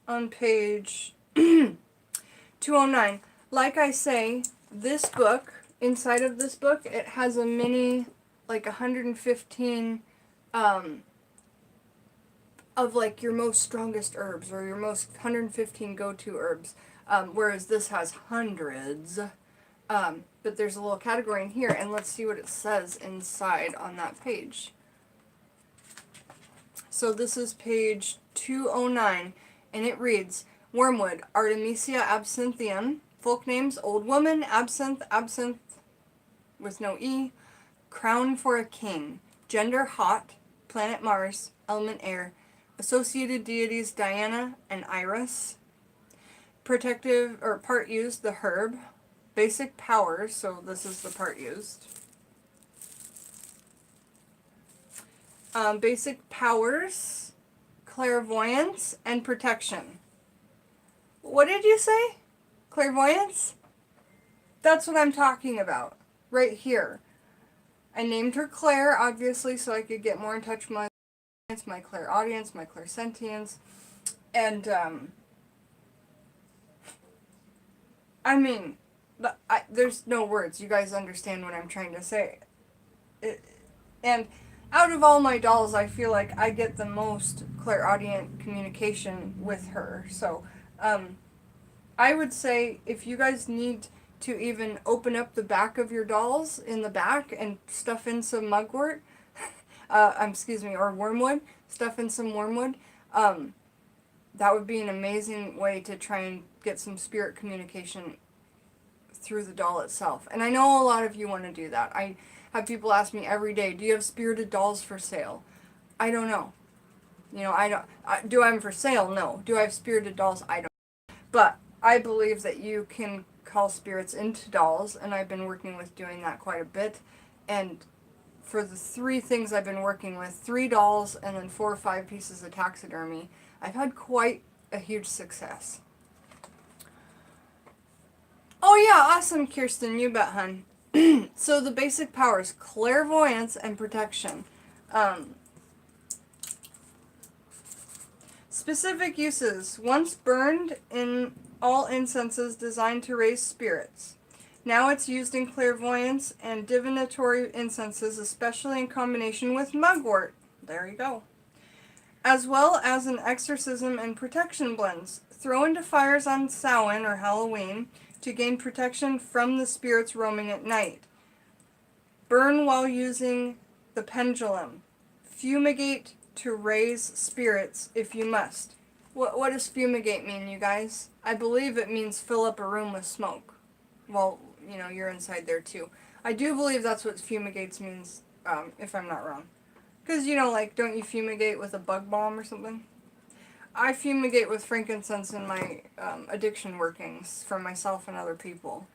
on page 209, like I say, this book, inside of this book, it has a mini, like 115 of like your most strongest herbs or your most 115 go-to herbs, whereas this has hundreds. But there's a little category in here, and let's see what it says inside on that page. So this is page 209, and it reads, Wormwood, Artemisia absinthium, folk names, old woman, absinthe, absinthe with no E, crown for a king, gender hot, planet Mars, element air, associated deities Diana and Iris, protective, or part used, the herb, basic powers, so this is the part used. Basic powers, clairvoyance, and protection. What did you say? Clairvoyance? That's what I'm talking about, right here. I named her Claire, obviously, so I could get more in touch with my clairaudience, my clairsentience, and, I mean, there's no words. You guys understand what I'm trying to say. And out of all my dolls, I feel like I get the most clairaudient communication with her. So, I would say if you guys need to even open up the back of your dolls in the back and stuff in some mugwort, excuse me, or wormwood, stuff in some wormwood, that would be an amazing way to try and get some spirit communication through the doll itself. And I know a lot of you want to do that. I have people ask me every day, do you have spirited dolls for sale? I don't know. You know, do I have them for sale? No. Do I have spirited dolls? I don't. But I believe that you can call spirits into dolls, and I've been working with doing that quite a bit. And for the 3 things I've been working with, 3 dolls and then 4 or 5 pieces of taxidermy, I've had quite a huge success. Oh yeah, awesome, Kirsten, you bet, hun. So the basic powers, clairvoyance and protection. Specific uses. Once burned in all incenses designed to raise spirits. Now it's used in clairvoyance and divinatory incenses, especially in combination with mugwort. There you go. As well as in exorcism and protection blends. Throw into fires on Samhain or Halloween to gain protection from the spirits roaming at night. Burn while using the pendulum. Fumigate to raise spirits if you must. What does fumigate mean, you guys? I believe it means fill up a room with smoke. Well, you know, you're inside there too. I do believe that's what fumigates means, if I'm not wrong. Because, you know, like, don't you fumigate with a bug bomb or something? I fumigate with frankincense in my addiction workings for myself and other people.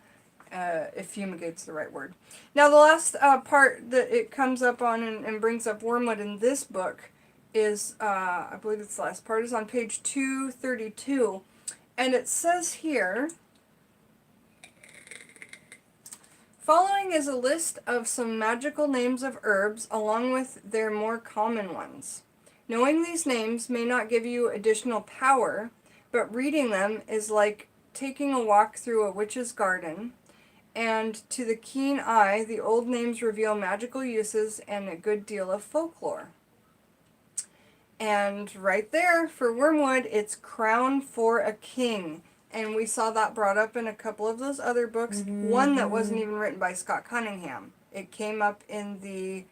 If fumigate's the right word. Now, the last part that it comes up on and brings up wormwood in this book is, I believe it's the last part, is on page 232. And it says here, following is a list of some magical names of herbs along with their more common ones. Knowing these names may not give you additional power, but reading them is like taking a walk through a witch's garden. And to the keen eye, the old names reveal magical uses and a good deal of folklore. And right there, for wormwood, it's crown for a king. And we saw that brought up in a couple of those other books. One that wasn't even written by Scott Cunningham. It came up in the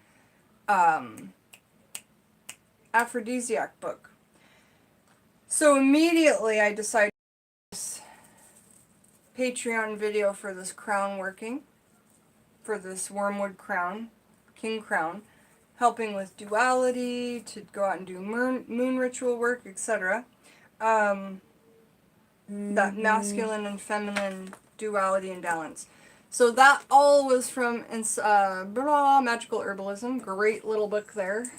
aphrodisiac book. So immediately I decided to do this Patreon video for this crown working. For this wormwood crown, king crown. Helping with duality, to go out and do moon ritual work, etc. That masculine and feminine duality and balance. So that all was from Magical Herbalism. Great little book there.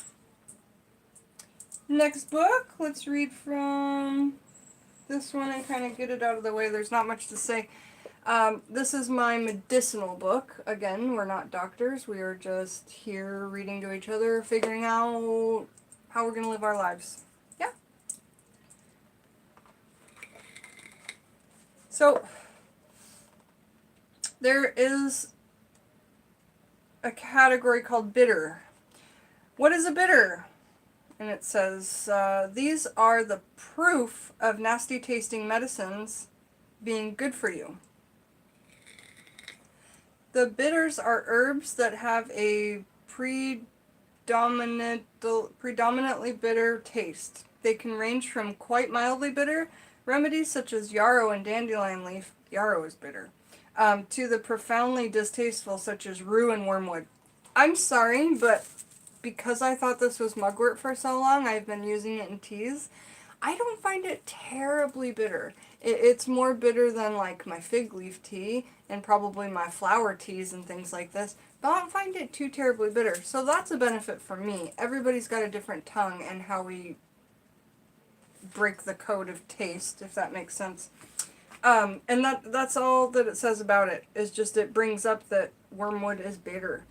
Next book, let's read from this one and kind of get it out of the way. There's not much to say. This is my medicinal book. Again, we're not doctors. We are just here reading to each other, figuring out how we're going to live our lives. Yeah. So, there is a category called bitter. What is a bitter? And it says, these are the proof of nasty tasting medicines being good for you. The bitters are herbs that have a predominantly bitter taste. They can range from quite mildly bitter remedies such as yarrow and dandelion leaf, yarrow is bitter, to the profoundly distasteful such as rue and wormwood. I'm sorry, but because I thought this was mugwort for so long, I've been using it in teas. I don't find it terribly bitter. It's more bitter than like my fig leaf tea and probably my flower teas and things like this. But I don't find it too terribly bitter. So that's a benefit for me. Everybody's got a different tongue and how we break the code of taste, if that makes sense. And that's all that it says about it. Is just it brings up that wormwood is bitter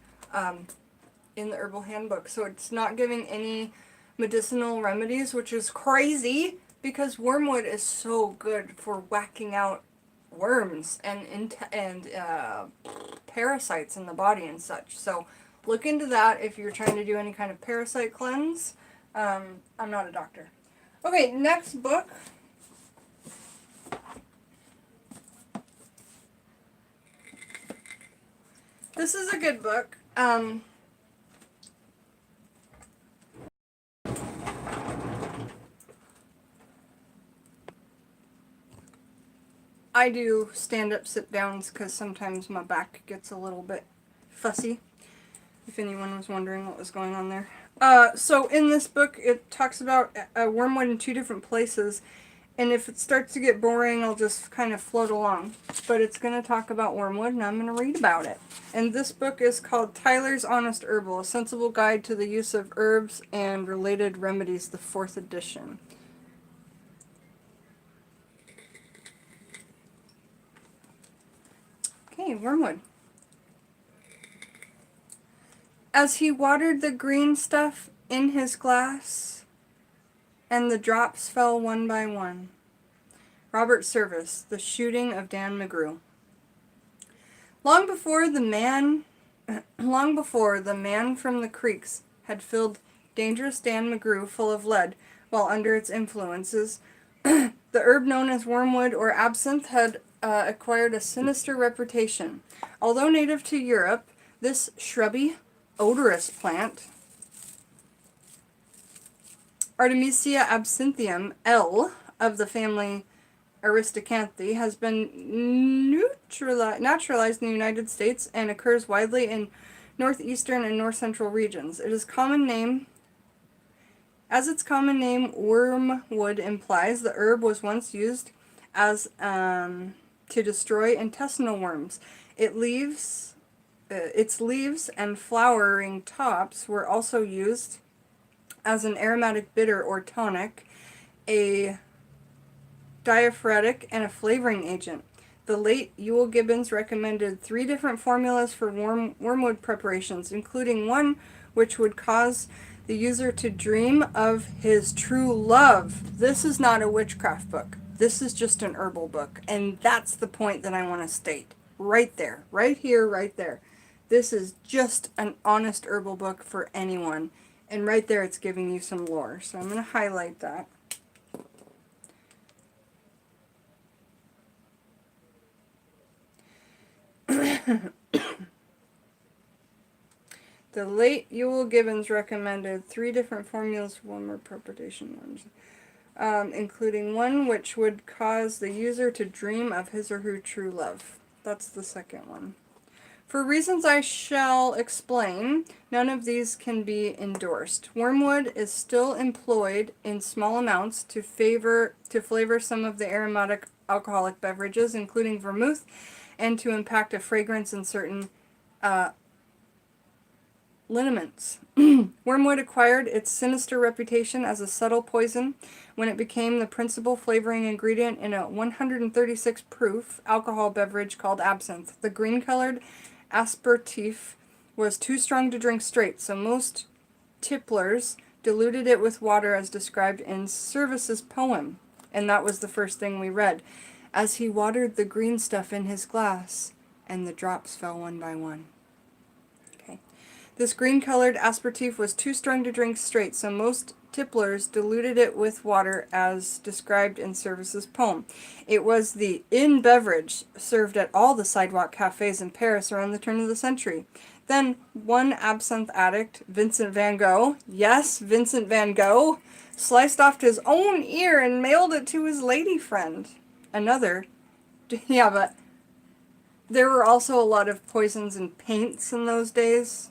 in the herbal handbook. So it's not giving any medicinal remedies, which is crazy because wormwood is so good for whacking out worms and parasites in the body and such. So look into that if you're trying to do any kind of parasite cleanse. I'm not a doctor. Okay, next book. This is a good book. I do stand-up sit-downs because sometimes my back gets a little bit fussy, if anyone was wondering what was going on there. So in this book, it talks about wormwood in 2 different places, and if it starts to get boring, I'll just kind of float along. But it's going to talk about wormwood, and I'm going to read about it. And this book is called Tyler's Honest Herbal, A Sensible Guide to the Use of Herbs and Related Remedies, the 4th edition. Okay, wormwood. As he watered the green stuff in his glass, and the drops fell one by one. Robert Service, The Shooting of Dan McGrew. Long before the man from the creeks had filled dangerous Dan McGrew full of lead while under its influences, the herb known as wormwood or absinthe had acquired a sinister reputation. Although native to Europe, this shrubby, odorous plant, Artemisia absinthium, L, of the family Aristocanthe, has been naturalized in the United States and occurs widely in northeastern and north central regions. As its common name wormwood implies, the herb was once used as to destroy intestinal worms. Its leaves and flowering tops were also used as an aromatic bitter or tonic, a diaphoretic, and a flavoring agent. The late Ewell Gibbons recommended 3 different formulas for wormwood preparations, including one which would cause the user to dream of his true love. This is not a witchcraft book. This is just an herbal book, and that's the point that I want to state. Right there. Right here, right there. This is just an honest herbal book for anyone. And right there it's giving you some lore. So I'm going to highlight that. The late Ewell Gibbons recommended 3 different formulas for wormwood preparation, including one which would cause the user to dream of his or her true love. That's the second one. For reasons I shall explain, none of these can be endorsed. Wormwood is still employed in small amounts to flavor some of the aromatic alcoholic beverages, including vermouth, and to impact a fragrance in certain liniments. Wormwood acquired its sinister reputation as a subtle poison when it became the principal flavoring ingredient in a 136 proof alcohol beverage called absinthe. The green-colored aperitif was too strong to drink straight, so most tipplers diluted it with water as described in Service's poem. And that was the first thing we read. As he watered the green stuff in his glass, and the drops fell one by one. Okay. This green-colored aperitif was too strong to drink straight, so most tipplers diluted it with water as described in Service's poem. It was the in beverage served at all the sidewalk cafes in Paris around the turn of the century. Then one absinthe addict, Vincent van Gogh, yes, Vincent van Gogh, sliced off his own ear and mailed it to his lady friend. Another, yeah, but there were also a lot of poisons and paints in those days.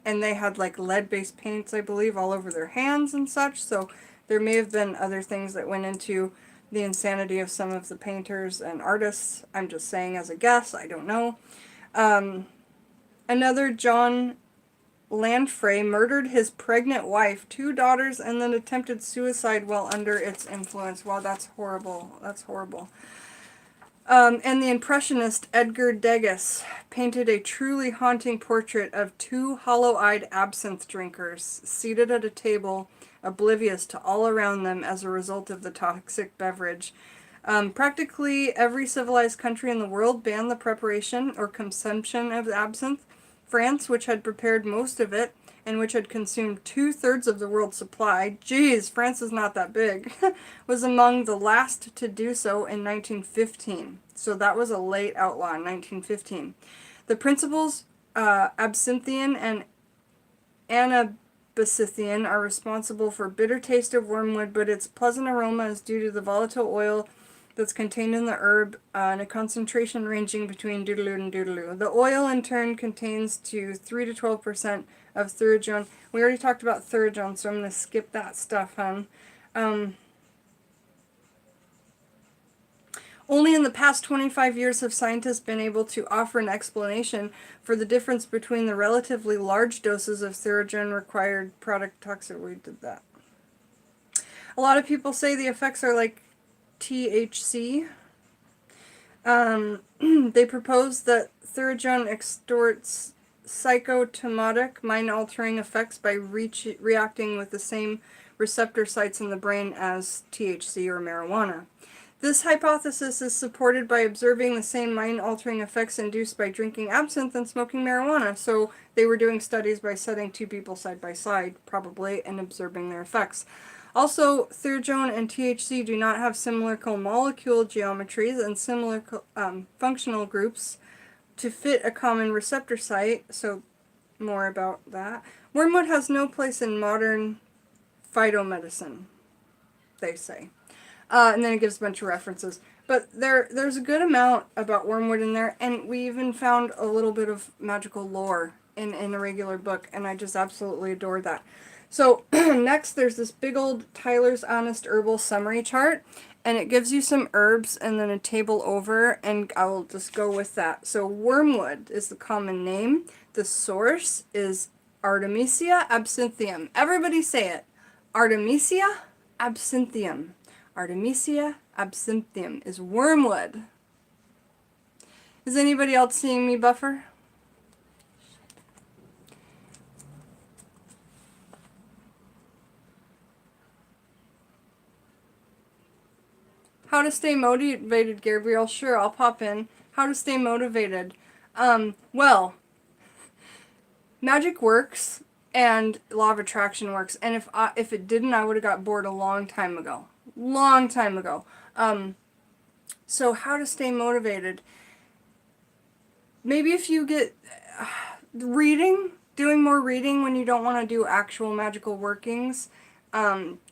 And they had like lead-based paints, I believe, all over their hands and such. So there may have been other things that went into the insanity of some of the painters and artists. I'm just saying as a guess. I don't know. Another, John Landfray, murdered his pregnant wife, 2 daughters, and then attempted suicide while under its influence. Wow, that's horrible. That's horrible. And the Impressionist Edgar Degas painted a truly haunting portrait of 2 hollow-eyed absinthe drinkers seated at a table, oblivious to all around them as a result of the toxic beverage. Practically every civilized country in the world banned the preparation or consumption of absinthe. France, which had prepared most of it, and which had consumed 2/3 of the world's supply, geez, France is not that big, was among the last to do so in 1915. So that was a late outlaw in 1915. The principles, Absinthium and Absinthium, are responsible for bitter taste of wormwood, but its pleasant aroma is due to the volatile oil that's contained in the herb, and a concentration ranging between doodaloo and doodaloo. The oil in turn contains to 3 to 12% of thurajone. We already talked about thurajone, so I'm going to skip that stuff, hon. Only in the past 25 years have scientists been able to offer an explanation for the difference between the relatively large doses of thurajone required product toxic. We did that. A lot of people say the effects are like THC. They propose that thurajone extorts psychotomotic, mind-altering effects by reacting with the same receptor sites in the brain as THC or marijuana. This hypothesis is supported by observing the same mind-altering effects induced by drinking absinthe and smoking marijuana. So they were doing studies by setting two people side by side, probably, and observing their effects. Also, thurajone and THC do not have similar comolecule geometries and similar functional groups to fit a common receptor site, so more about that. Wormwood has no place in modern phytomedicine, they say. And then it gives a bunch of references. But there's a good amount about wormwood in there, and we even found a little bit of magical lore in a regular book, and I just absolutely adore that. So next there's this big old Tyler's Honest Herbal Summary Chart, and it gives you some herbs and then a table over, and I will just go with that. So wormwood is the common name. The source is Artemisia absinthium. Everybody say it. Artemisia absinthium. Artemisia absinthium is wormwood. Is anybody else seeing me buffer? How to stay motivated, Gabriel? Sure, I'll pop in. How to stay motivated? Well, magic works and law of attraction works. And if it didn't, I would have got bored a long time ago. Long time ago. So how to stay motivated? Maybe if you get reading, doing more reading when you don't want to do actual magical workings.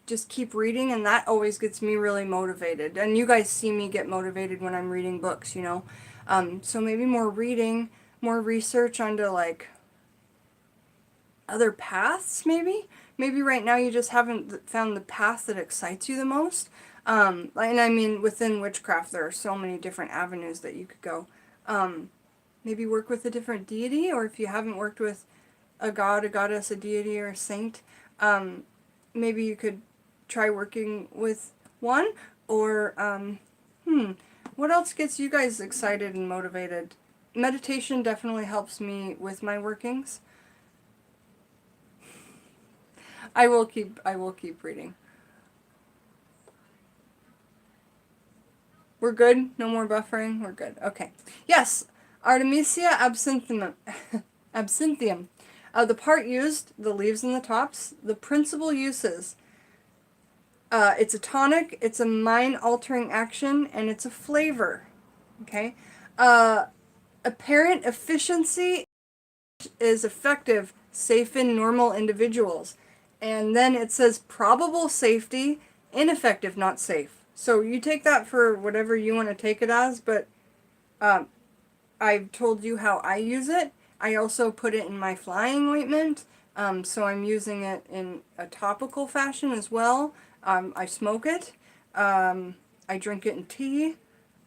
Just keep reading, and that always gets me really motivated. And you guys see me get motivated when I'm reading books, you know. So maybe more reading, more research onto like other paths, maybe. Maybe right now you just haven't found the path that excites you the most. And I mean, within witchcraft, there are so many different avenues that you could go. Maybe work with a different deity, or if you haven't worked with a god, a goddess, a deity, or a saint, maybe you could try working with one, or, what else gets you guys excited and motivated? Meditation definitely helps me with my workings. I will keep reading. We're good? No more buffering? We're good. Okay. Yes, Artemisia absinthium. Absinthium. The part used, the leaves and the tops. The principal uses. It's a tonic, it's a mind-altering action, and it's a flavor. Okay? Apparent efficiency is effective, safe in normal individuals. And then it says probable safety, ineffective, not safe. So you take that for whatever you want to take it as, but I've told you how I use it. I also put it in my flying ointment, so I'm using it in a topical fashion as well. I smoke it. I drink it in tea.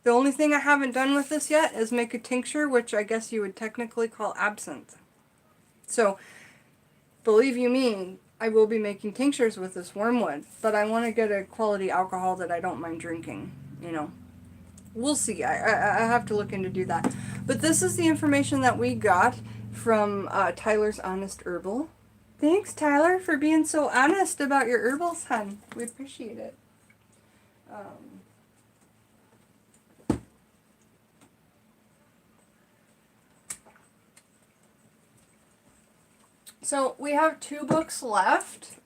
The only thing I haven't done with this yet is make a tincture, which I guess you would technically call absinthe. So, believe you me, I will be making tinctures with this wormwood, but I want to get a quality alcohol that I don't mind drinking, you know. We'll see. I have to look into do that. But this is the information that we got from Tyler's Honest Herbal. Thanks, Tyler, for being so honest about your herbals, hon. We appreciate it. So we have 2 books left.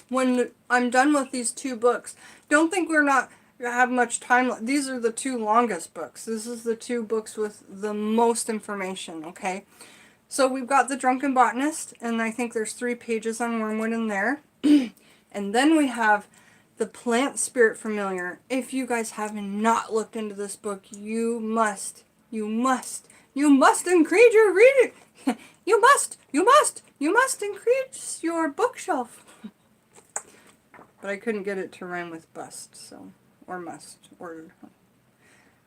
When I'm done with these 2 books, don't think we're not have much time. These are the 2 longest books. This is the 2 books with the most information, okay? So we've got The Drunken Botanist, and I think there's 3 pages on Wormwood in there. And then we have The Plant Spirit Familiar. If you guys have not looked into this book, you must increase your reading. you must increase your bookshelf. But I couldn't get it to rhyme with bust, so, or must, or,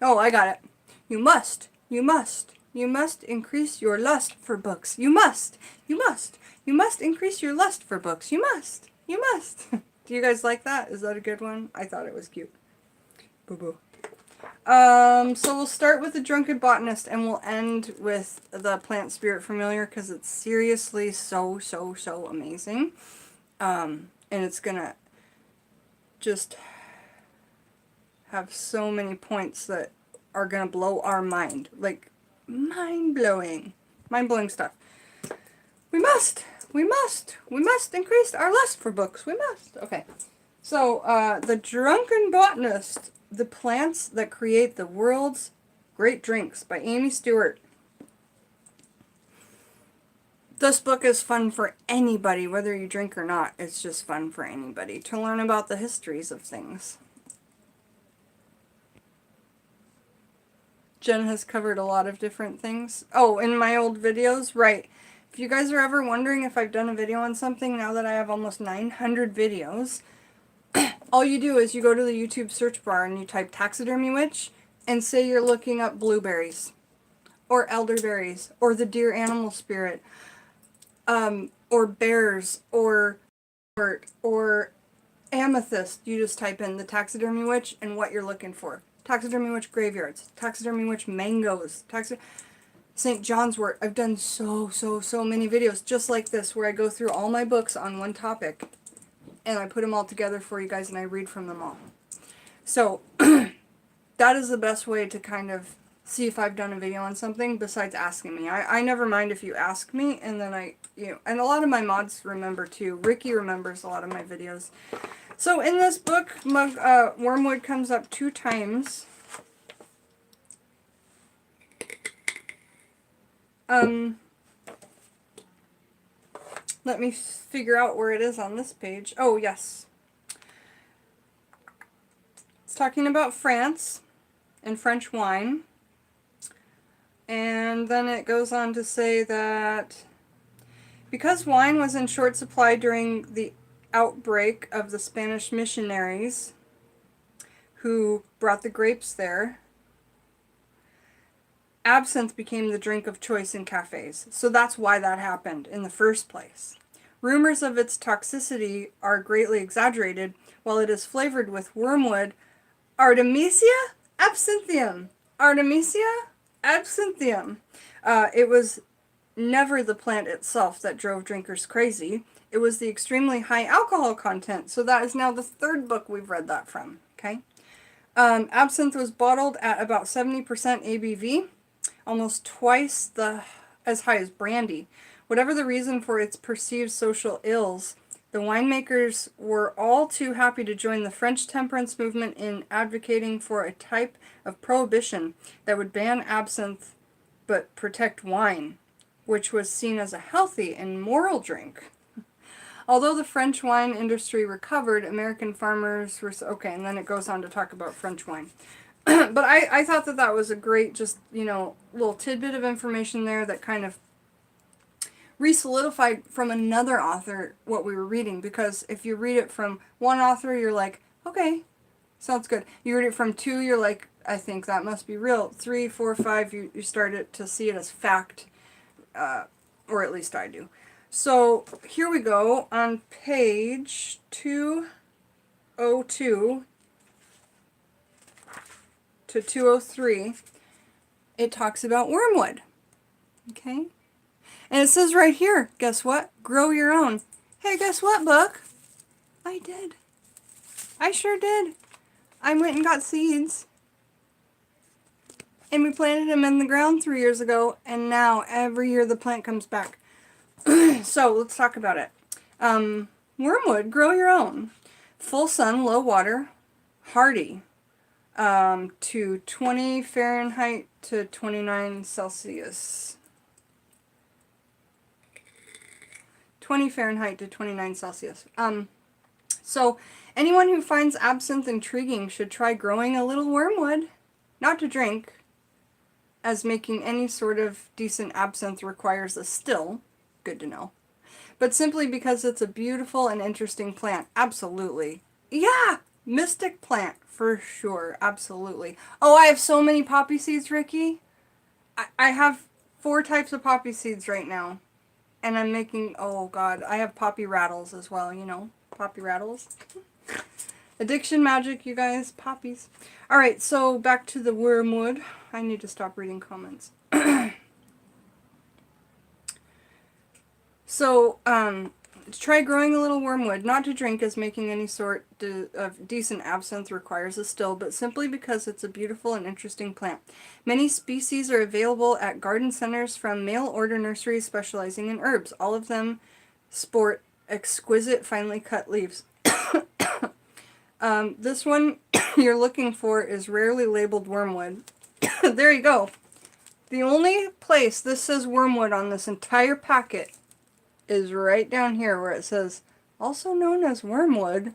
oh, I got it. You must increase your lust for books. You must increase your lust for books. You must. Do you guys like that? Is that a good one? I thought it was cute. Boo-boo. So we'll start with The Drunken Botanist, and we'll end with The Plant Spirit Familiar, because it's seriously so amazing. And it's gonna just have so many points that are gonna blow our mind. Like, mind-blowing stuff. We must increase our lust for books. We must. Okay. So, The Drunken Botanist, The Plants That Create the World's Great Drinks by Amy Stewart. This book is fun for anybody, whether you drink or not. It's just fun for anybody to learn about the histories of things. Jen has covered a lot of different things. Oh, in my old videos, right. If you guys are ever wondering if I've done a video on something, now that I have almost 900 videos, all you do is you go to the YouTube search bar and you type taxidermy witch and say you're looking up blueberries or elderberries or the deer animal spirit, or bears or amethyst. You just type in the taxidermy witch and what you're looking for. Taxidermy witch graveyards, taxidermy witch mangoes, St. John's wort. I've done so many videos just like this where I go through all my books on one topic and I put them all together for you guys and I read from them all. So that is the best way to kind of see if I've done a video on something besides asking me. I never mind if you ask me, and then and a lot of my mods remember too. Ricky remembers a lot of my videos. So in this book, Wormwood comes up 2 times. Let me figure out where it is on this page. Oh, yes. It's talking about France and French wine. And then it goes on to say that because wine was in short supply during the outbreak of the Spanish missionaries who brought the grapes there, absinthe became the drink of choice in cafes. So that's why that happened in the first place. Rumors of its toxicity are greatly exaggerated, while it is flavored with wormwood, Artemisia, Absinthium. Artemisia, Absinthium. It was never the plant itself that drove drinkers crazy. It was the extremely high alcohol content. So that is now the 3rd book we've read that from. Okay. Absinthe was bottled at about 70% ABV, almost twice as high as brandy. Whatever the reason for its perceived social ills, the winemakers were all too happy to join the French temperance movement in advocating for a type of prohibition that would ban absinthe but protect wine, which was seen as a healthy and moral drink. Although the French wine industry recovered, American farmers were... Okay, and then it goes on to talk about French wine. But I thought that was a great, just, little tidbit of information there that kind of re-solidified from another author what we were reading. Because if you read it from one author, you're like, okay, sounds good. You read it from 2, you're like, I think that must be real. 3, 4, 5, you start to see it as fact, or at least I do. So here we go on page 202 to 203. It talks about wormwood. Okay? And it says right here, guess what? Grow your own. Hey, guess what, book? I did. I sure did. I went and got seeds. And we planted them in the ground 3 years ago. And now every year the plant comes back. So let's talk about it. Wormwood, grow your own. Full sun, low water, hardy, to 20 Fahrenheit to 29 Celsius. 20 Fahrenheit to 29 Celsius. So anyone who finds absinthe intriguing should try growing a little wormwood. Not to drink, as making any sort of decent absinthe requires a still. Good to know. But simply because it's a beautiful and interesting plant. Absolutely. Yeah! Mystic plant, for sure. Absolutely. Oh, I have so many poppy seeds, Ricky. I have 4 types of poppy seeds right now. And I'm making, oh god, I have poppy rattles as well, you know. Poppy rattles. Addiction magic, you guys. Poppies. Alright, so back to the wormwood. I need to stop reading comments. So, try growing a little wormwood. Not to drink, as making any sort of decent absinthe requires a still, but simply because it's a beautiful and interesting plant. Many species are available at garden centers from mail-order nurseries specializing in herbs. All of them sport exquisite, finely cut leaves. This one you're looking for is rarely labeled wormwood. There you go. The only place this says wormwood on this entire packet is right down here where it says, also known as wormwood.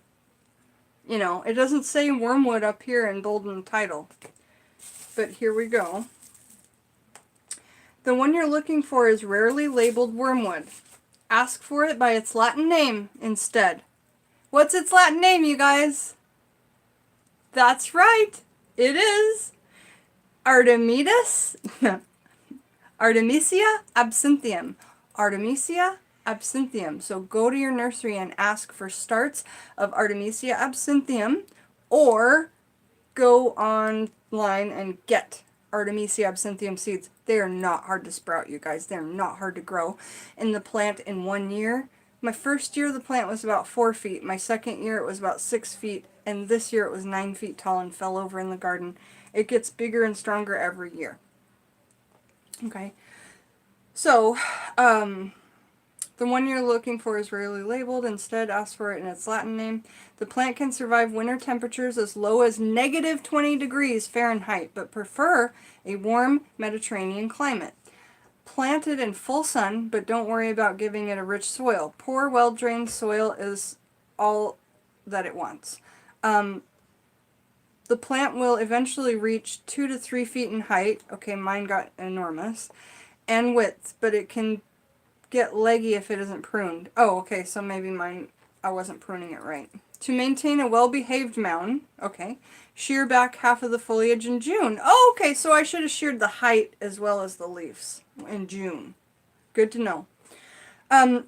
You know, it doesn't say wormwood up here in bold in the title. But here we go. The one you're looking for is rarely labeled wormwood. Ask for it by its Latin name instead. What's its Latin name, you guys? That's right. It is Artemisia absinthium. Artemisia absinthium. So go to your nursery and ask for starts of Artemisia absinthium, or go online and get Artemisia absinthium seeds. They are not hard to sprout, you guys. They're not hard to grow. And the plant in 1 year, my first year the plant was about 4 feet. My second year it was about 6 feet. And this year it was 9 feet tall and fell over in the garden. It gets bigger and stronger every year. Okay. So, the one you're looking for is rarely labeled. Instead, ask for it in its Latin name. The plant can survive winter temperatures as low as negative 20 degrees Fahrenheit, but prefer a warm Mediterranean climate. Planted in full sun, but don't worry about giving it a rich soil. Poor, well-drained soil is all that it wants. The plant will eventually reach 2 to 3 feet in height. Okay, mine got enormous. And width, but it can get leggy if it isn't pruned. Oh, okay, so maybe mine, I wasn't pruning it right. To maintain a well-behaved mound, okay, shear back half of the foliage in June. Oh, okay, so I should have sheared the height as well as the leaves in June. Good to know.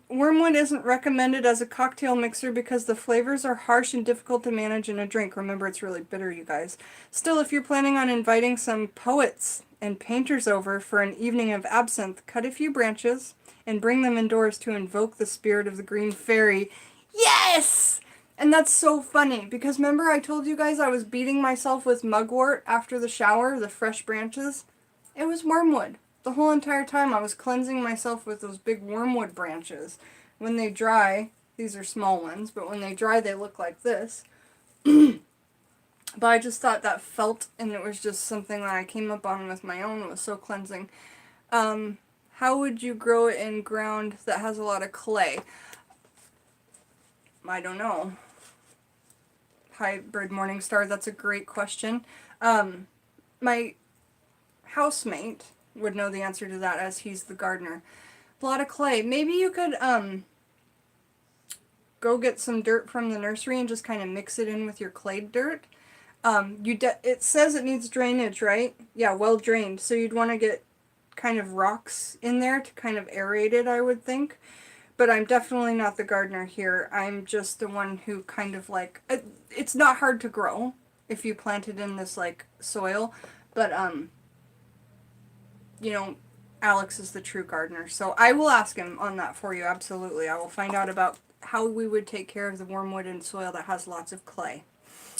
Wormwood isn't recommended as a cocktail mixer because the flavors are harsh and difficult to manage in a drink. Remember, it's really bitter, you guys. Still, if you're planning on inviting some poets and painters over for an evening of absinthe, cut a few branches and bring them indoors to invoke the spirit of the green fairy. Yes! And that's so funny, because remember I told you guys I was beating myself with mugwort after the shower, the fresh branches? It was wormwood. The whole entire time I was cleansing myself with those big wormwood branches. When they dry, these are small ones, but when they dry they look like this. But I just thought that felt, and it was just something that I came up on with my own. It was so cleansing. How would you grow it in ground that has a lot of clay? I don't know. Hybrid Morningstar, that's a great question. My housemate would know the answer to that, as he's the gardener. A lot of clay. Maybe you could go get some dirt from the nursery and just kind of mix it in with your clay dirt. It says it needs drainage, right? Yeah, well drained. So you'd want to get kind of rocks in there to kind of aerate it, I would think. But I'm definitely not the gardener here. I'm just the one who kind of like, it's not hard to grow if you plant it in this like soil, but you know, Alex is the true gardener. So I will ask him on that for you, absolutely. I will find out about how we would take care of the wormwood in soil that has lots of clay.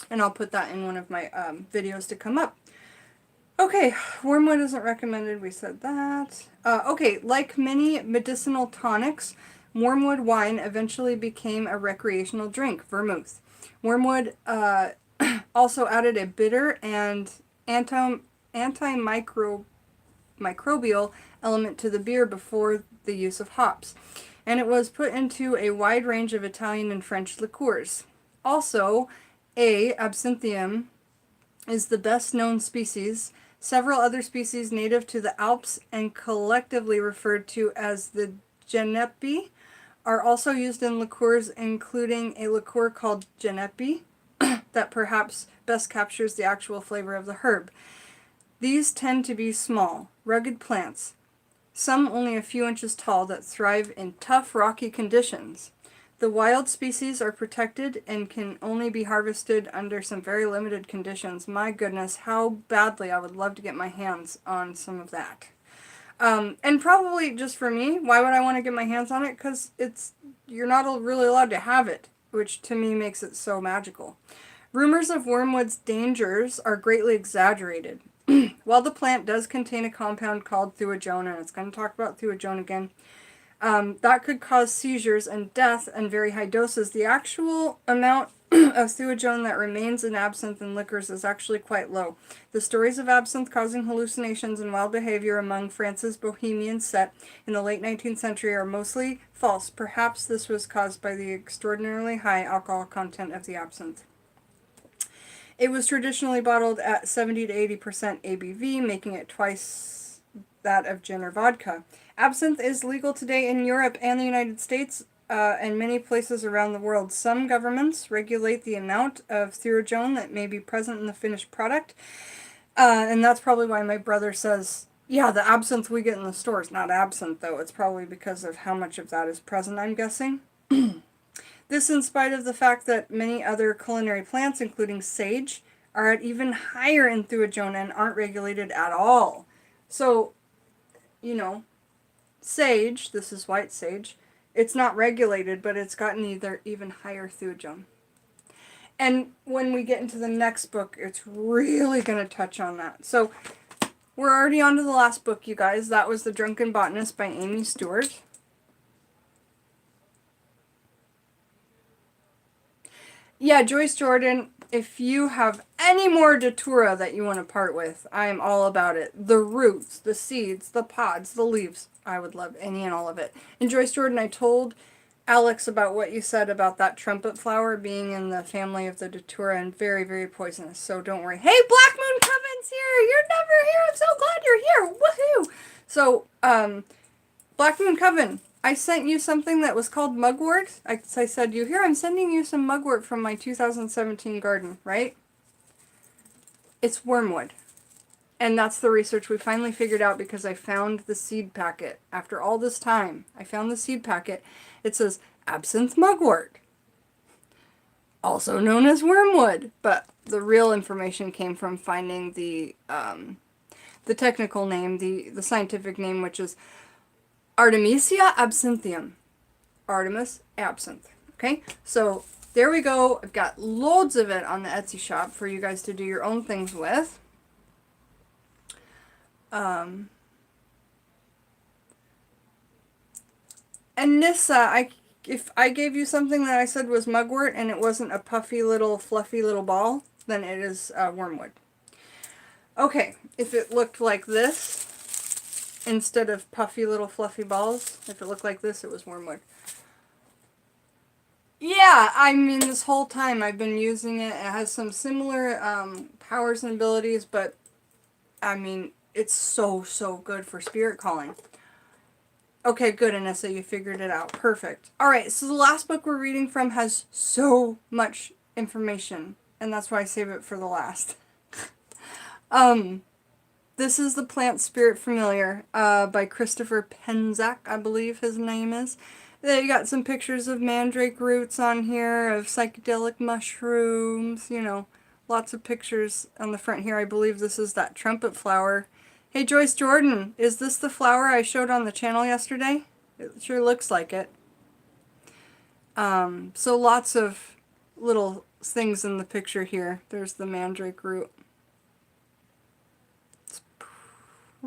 And I'll put that in one of my videos to come up. Okay, wormwood isn't recommended. We said that. Okay, like many medicinal tonics, wormwood wine eventually became a recreational drink, vermouth. Wormwood also added a bitter and antimicrobial element to the beer before the use of hops, and it was put into a wide range of Italian and French liqueurs. Also, Absinthium is the best known species. Several other species native to the Alps and collectively referred to as the genepi are also used in liqueurs, including a liqueur called genepi that perhaps best captures the actual flavor of the herb. These tend to be small, rugged plants, some only a few inches tall, that thrive in tough, rocky conditions. The wild species are protected and can only be harvested under some very limited conditions. My goodness, how badly I would love to get my hands on some of that. And probably just for me, why would I want to get my hands on it? Because you're not really allowed to have it, which to me makes it so magical. Rumors of wormwood's dangers are greatly exaggerated. While the plant does contain a compound called thuojone, and it's going to talk about thuojone again, that could cause seizures and death in very high doses. The actual amount of thuojone that remains in absinthe and liquors is actually quite low. The stories of absinthe causing hallucinations and wild behavior among France's bohemian set in the late 19th century are mostly false. Perhaps this was caused by the extraordinarily high alcohol content of the absinthe. It was traditionally bottled at 70 to 80% ABV, making it twice that of gin or vodka. Absinthe is legal today in Europe and the United States and many places around the world. Some governments regulate the amount of thuojone that may be present in the finished product, and that's probably why my brother says, yeah, the absinthe we get in the store is not absinthe, though. It's probably because of how much of that is present, I'm guessing. This in spite of the fact that many other culinary plants, including sage, are at even higher in thuojone and aren't regulated at all. So, you know, sage, this is white sage, it's not regulated, but it's gotten even higher thuojone. And when we get into the next book, it's really going to touch on that. So, we're already on to the last book, you guys. That was The Drunken Botanist by Amy Stewart. Yeah, Joyce Jordan, if you have any more datura that you want to part with, I am all about it. The roots, the seeds, the pods, the leaves. I would love any and all of it. And Joyce Jordan, I told Alex about what you said about that trumpet flower being in the family of the datura and very, very poisonous. So don't worry. Hey, Black Moon Coven's here! You're never here! I'm so glad you're here! Woohoo! So, Black Moon Coven, I sent you something that was called mugwort. I said, you here, I'm sending you some mugwort from my 2017 garden, right? It's wormwood. And that's the research we finally figured out because I found the seed packet. After all this time, I found the seed packet. It says absinthe mugwort, also known as wormwood. But the real information came from finding the technical name, the scientific name, which is Artemisia absinthium. Artemis absinthe. Okay, so there we go. I've got loads of it on the Etsy shop for you guys to do your own things with. And Nissa, if I gave you something that I said was mugwort and it wasn't a puffy little fluffy little ball, then it is wormwood. Okay, if it looked like this instead of puffy little fluffy balls, if it looked like this, it was wormwood. Yeah, I mean, this whole time I've been using it. It has some similar powers and abilities, but I mean, it's so good for spirit calling. Okay, good, Anissa, you figured it out. Perfect. Alright, so the last book we're reading from has so much information, and that's why I save it for the last. This is The Plant Spirit Familiar by Christopher Penczak, I believe his name is. You got some pictures of mandrake roots on here, of psychedelic mushrooms, you know, lots of pictures on the front here. I believe this is that trumpet flower. Hey, Joyce Jordan, is this the flower I showed on the channel yesterday? It sure looks like it. So lots of little things in the picture here. There's the mandrake root.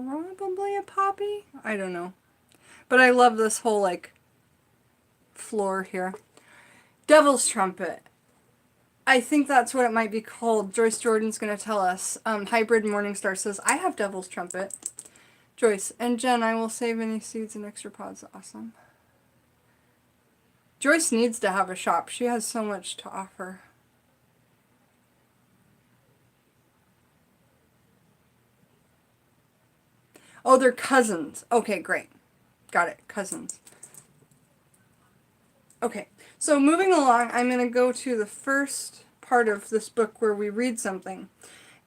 probably a poppy. I don't know. But I love this whole, like, floor here. Devil's trumpet. I think that's what it might be called. Joyce Jordan's going to tell us. Hybrid Morningstar says, I have devil's trumpet. Joyce. And Jen, I will save any seeds and extra pods. Awesome. Joyce needs to have a shop. She has so much to offer. Oh, they're cousins. Okay, great. Got it. Cousins. Okay, so moving along, I'm going to go to the first part of this book where we read something.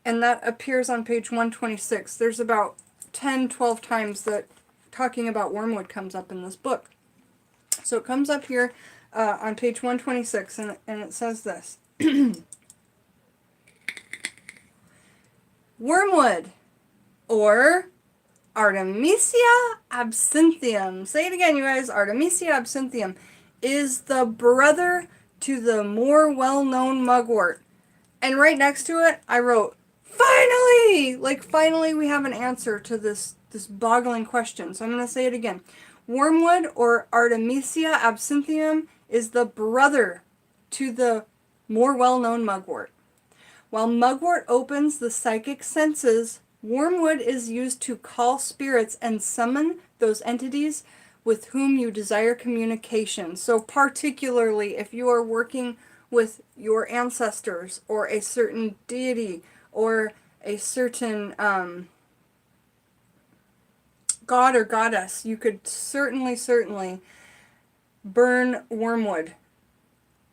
And that appears on page 126. There's about 10, 12 times that talking about wormwood comes up in this book. So it comes up here on page 126, and it says this. Wormwood, or Artemisia absinthium. Say it again, you guys. Artemisia absinthium is the brother to the more well-known mugwort. And right next to it, I wrote, finally! Like, finally we have an answer to this boggling question. So I'm going to say it again. Wormwood, or Artemisia absinthium, is the brother to the more well-known mugwort. While mugwort opens the psychic senses, wormwood is used to call spirits and summon those entities with whom you desire communication. So particularly if you are working with your ancestors or a certain deity or a certain god or goddess, you could certainly burn wormwood.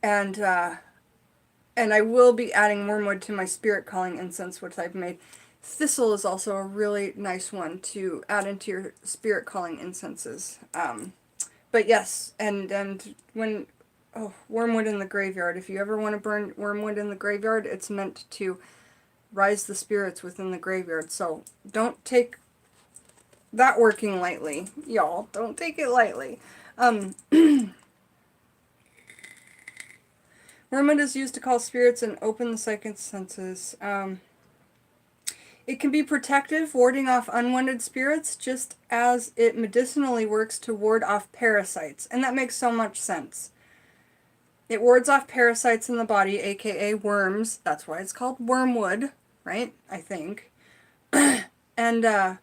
And I will be adding wormwood to my spirit calling incense, which I've made. Thistle is also a really nice one to add into your spirit calling incenses. But yes, and when, wormwood in the graveyard. If you ever want to burn wormwood in the graveyard, it's meant to rise the spirits within the graveyard. So don't take that working lightly, y'all. Don't take it lightly. Wormwood is used to call spirits and open the psychic senses. It can be protective, warding off unwanted spirits, just as it medicinally works to ward off parasites. And that makes so much sense. It wards off parasites in the body, aka worms. That's why it's called wormwood, right? I think. And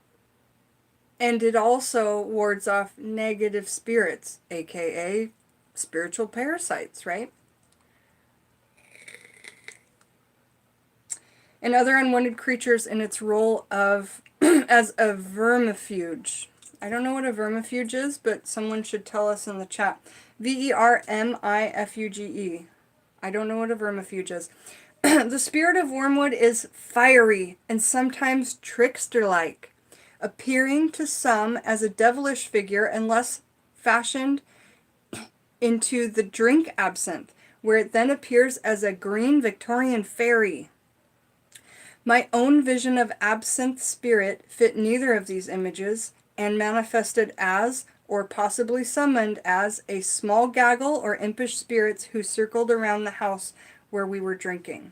it also wards off negative spirits, aka spiritual parasites, right? And other unwanted creatures in its role of as a vermifuge. I don't know what a vermifuge is, but someone should tell us in the chat. V-E-R-M-I-F-U-G-E. I don't know what a vermifuge is. The spirit of wormwood is fiery and sometimes trickster-like, appearing to some as a devilish figure unless fashioned into the drink absinthe, where it then appears as a green Victorian fairy. My own vision of absinthe spirit fit neither of these images and manifested as, or possibly summoned as, a small gaggle or impish spirits who circled around the house where we were drinking.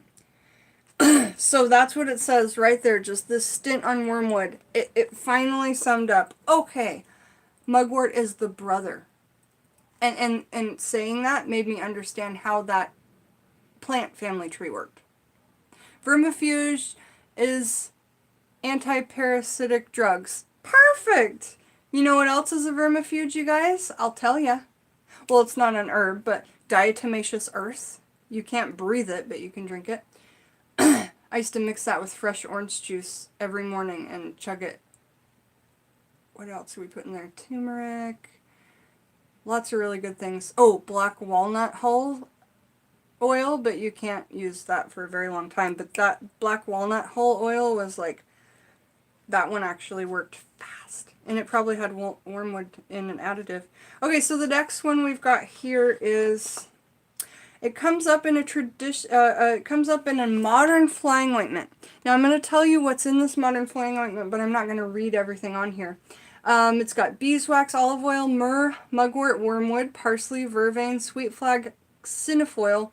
So that's what it says right there, just this stint on wormwood. It finally summed up, okay, mugwort is the brother. And saying that made me understand how that plant family tree worked. Vermifuge is anti-parasitic drugs. Perfect! You know what else is a vermifuge, you guys? I'll tell you. Well, it's not an herb, but diatomaceous earth. You can't breathe it, but you can drink it. I used to mix that with fresh orange juice every morning and chug it. What else do we put in there? Turmeric. Lots of really good things. Oh, black walnut hull oil, but you can't use that for a very long time. But that black walnut hull oil was like, that one actually worked fast. And it probably had wormwood in an additive. Okay, so the next one we've got here is, it comes up in a it comes up in a modern flying ointment. Now I'm going to tell you what's in this modern flying ointment, but I'm not going to read everything on here. It's got beeswax, olive oil, myrrh, mugwort, wormwood, parsley, vervain, sweet flag, cinnafoil,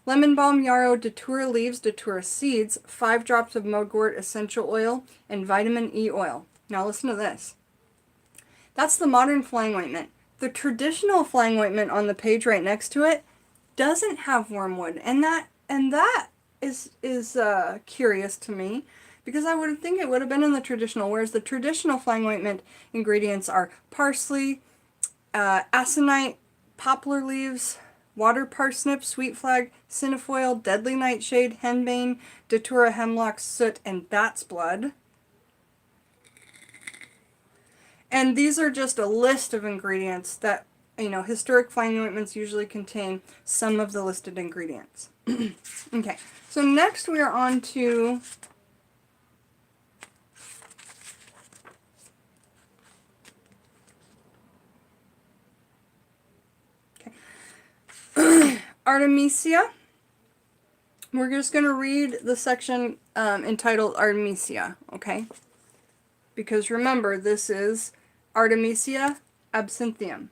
lemon balm, yarrow, datura leaves, datura seeds, 5 drops of mugwort essential oil, and vitamin E oil. Now listen to this. That's the modern flying ointment. The traditional flying ointment on the page right next to it doesn't have wormwood, and that is curious to me, because I would think it would have been in the traditional, whereas the traditional flying ointment ingredients are parsley, aconite, poplar leaves, water parsnip, sweet flag, cinnafoil, deadly nightshade, henbane, datura, hemlock, soot, and bat's blood. And these are just a list of ingredients that, historic flying ointments usually contain some of the listed ingredients. Okay, so next we are on to Artemisia. We're just going to read the section entitled Artemisia, okay? Because remember, this is Artemisia absinthium.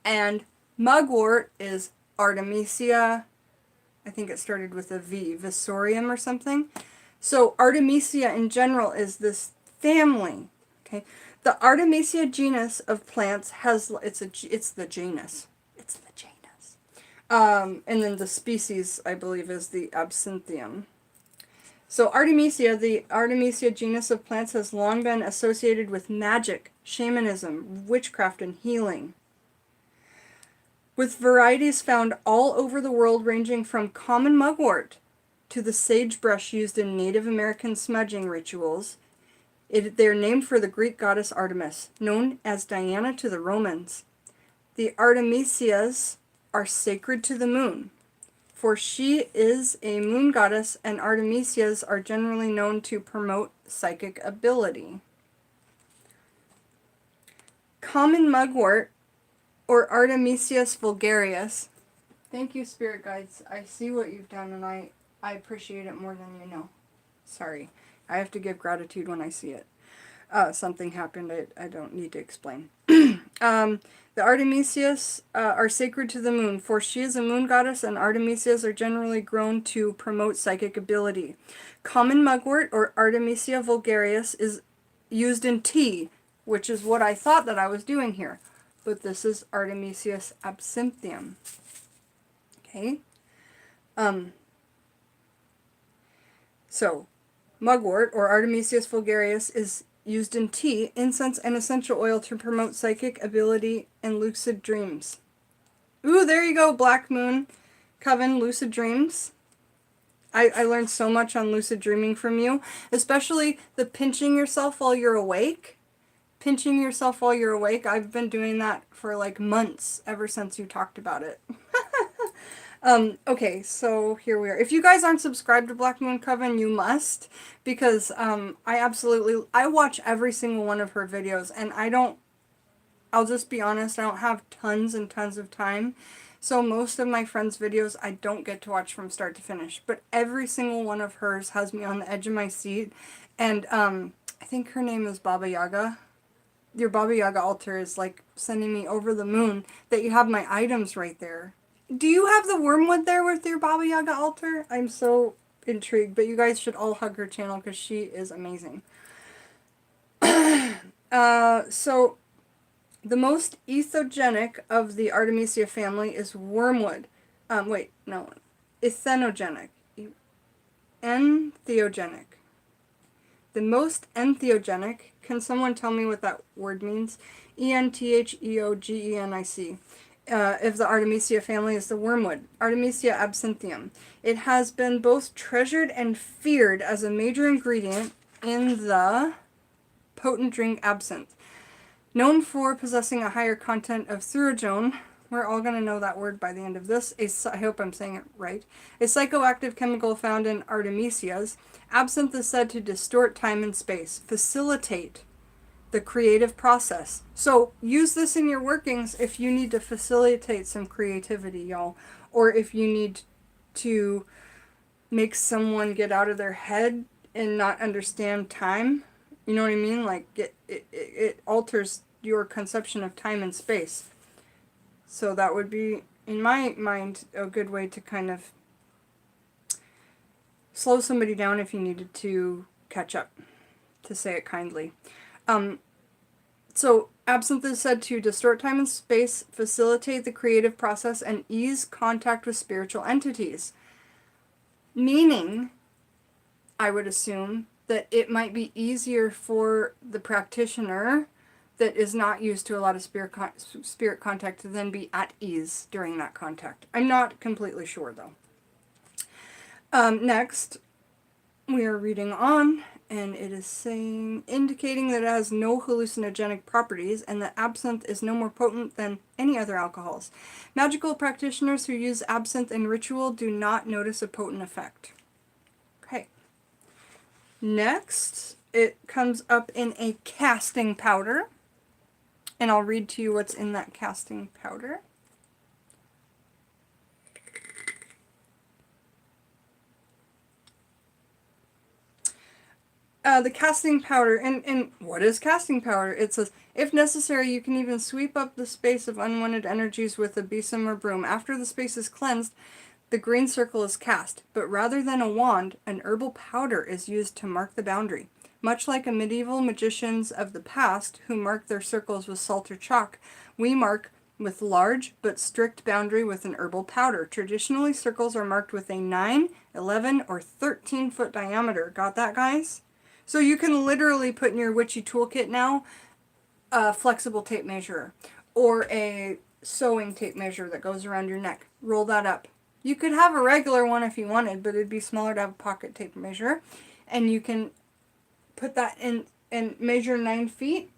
And mugwort is Artemisia, I think it started with a V, Visorium or something. So Artemisia in general is this family, okay? The Artemisia genus of plants has, it's the genus. It's the genus. And then the species, I believe, is the Absinthium. So Artemisia, the Artemisia genus of plants, has long been associated with magic, shamanism, witchcraft, and healing, with varieties found all over the world ranging from common mugwort to the sagebrush used in Native American smudging rituals. They're named for the Greek goddess Artemis, known as Diana to the Romans. The Artemisias are sacred to the moon, for she is a moon goddess, and Artemisias are generally known to promote psychic ability. Common mugwort, or Artemisias vulgarius. Thank you, spirit guides. I see what you've done, and I appreciate it more than you know. Sorry. I have to give gratitude when I see it. Something happened I don't need to explain. The Artemisias are sacred to the moon, for she is a moon goddess, and Artemisias are generally grown to promote psychic ability. Common mugwort, or Artemisia vulgarius, is used in tea, which is what I thought that I was doing here. But this is Artemisias absinthium. Okay? So, mugwort, or Artemisias vulgarius, is used in tea, incense, and essential oil to promote psychic ability and lucid dreams. Ooh, there you go, Black Moon Coven, lucid dreams. I learned so much on lucid dreaming from you, especially the pinching yourself while you're awake. Pinching yourself while you're awake. I've been doing that for like months, ever since you talked about it. Okay, so here we are. If you guys aren't subscribed to Black Moon Coven, you must, because I watch every single one of her videos, and I'll just be honest, I don't have tons and tons of time, so most of my friends' videos I don't get to watch from start to finish, but every single one of hers has me on the edge of my seat, and I think her name is Baba Yaga. Your Baba Yaga altar is like sending me over the moon that you have my items right there. Do you have the Wormwood there with your Baba Yaga altar? I'm so intrigued, but you guys should all hug her channel because she is amazing. So the most ethogenic of the Artemisia family is wormwood. Entheogenic. Entheogenic. The most entheogenic, can someone tell me what that word means? Entheogenic. Of the Artemisia family is the wormwood, Artemisia absinthium. It has been both treasured and feared as a major ingredient in the potent drink absinthe. Known for possessing a higher content of thurogone, we're all going to know that word by the end of this. I hope I'm saying it right. A psychoactive chemical found in Artemisias, absinthe is said to distort time and space, facilitate the creative process. So use this in your workings if you need to facilitate some creativity, y'all. Or if you need to make someone get out of their head and not understand time. You know what I mean? Like it alters your conception of time and space. So that would be, in my mind, a good way to kind of slow somebody down if you needed to catch up, to say it kindly. So absinthe is said to distort time and space, facilitate the creative process, and ease contact with spiritual entities. Meaning, I would assume, that it might be easier for the practitioner that is not used to a lot of spirit contact to then be at ease during that contact. I'm not completely sure, though. Next, we are reading on, and it is indicating that it has no hallucinogenic properties and that absinthe is no more potent than any other alcohols. Magical practitioners who use absinthe in ritual do not notice a potent effect. Okay. Next, it comes up in a casting powder, and I'll read to you what's in that casting powder. The casting powder, and what is casting powder? It says, if necessary, you can even sweep up the space of unwanted energies with a besom or broom. After the space is cleansed, the green circle is cast, but rather than a wand, an herbal powder is used to mark the boundary. Much like medieval magicians of the past who marked their circles with salt or chalk, we mark with large but strict boundary with an herbal powder. Traditionally, circles are marked with a 9, 11, or 13-foot diameter. Got that, guys? So you can literally put in your witchy toolkit now a flexible tape measure or a sewing tape measure that goes around your neck. Roll that up. You could have a regular one if you wanted, but it'd be smaller to have a pocket tape measure. And you can put that in and measure 9 feet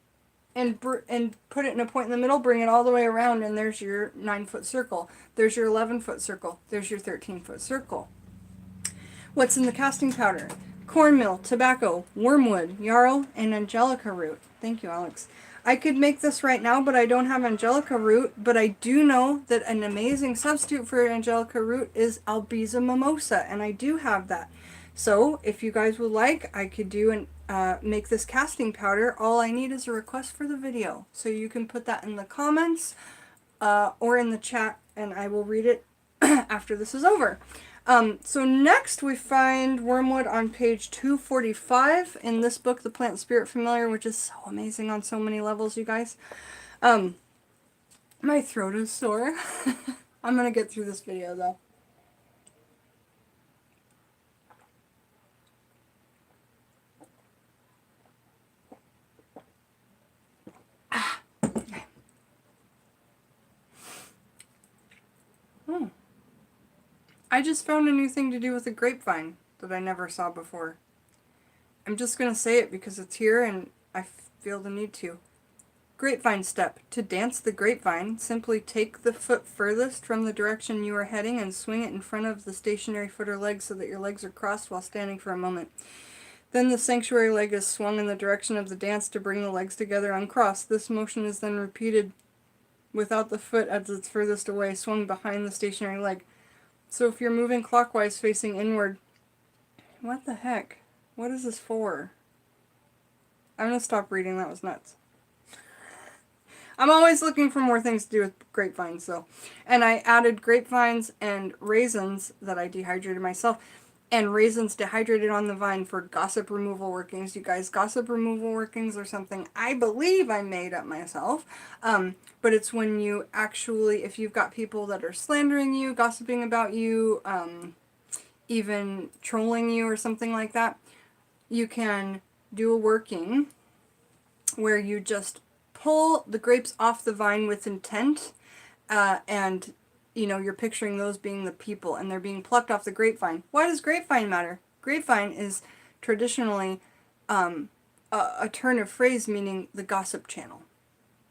and put it in a point in the middle, bring it all the way around, and there's your 9-foot circle. There's your 11-foot circle. There's your 13-foot circle. What's in the casting powder? Cornmeal, tobacco, wormwood, yarrow, and angelica root. Thank you, Alex. I could make this right now, but I don't have angelica root, but I do know that an amazing substitute for angelica root is Albizia mimosa, and I do have that. So, if you guys would like, I could do and make this casting powder. All I need is a request for the video. So you can put that in the comments or in the chat, and I will read it after this is over. So next we find wormwood on page 245 in this book, The Plant Spirit Familiar, which is so amazing on so many levels, you guys. My throat is sore. I'm going to get through this video, though. I just found a new thing to do with a grapevine that I never saw before. I'm just going to say it because it's here and I feel the need to. Grapevine step. To dance the grapevine, simply take the foot furthest from the direction you are heading and swing it in front of the stationary foot or leg so that your legs are crossed while standing for a moment. Then the sanctuary leg is swung in the direction of the dance to bring the legs together uncrossed. This motion is then repeated without the foot as it's furthest away, swung behind the stationary leg. So if you're moving clockwise facing inward, what the heck? What is this for? I'm going to stop reading. That was nuts. I'm always looking for more things to do with grapevines, so. And I added grapevines and raisins that I dehydrated myself, and raisins dehydrated on the vine for gossip removal workings. You guys, gossip removal workings are something I believe I made up myself. But it's when you actually, if you've got people that are slandering you, gossiping about you, even trolling you or something like that, you can do a working where you just pull the grapes off the vine with intent, and you know, you're picturing those being the people, and they're being plucked off the grapevine. Why does grapevine matter? Grapevine is traditionally a turn of phrase meaning the gossip channel.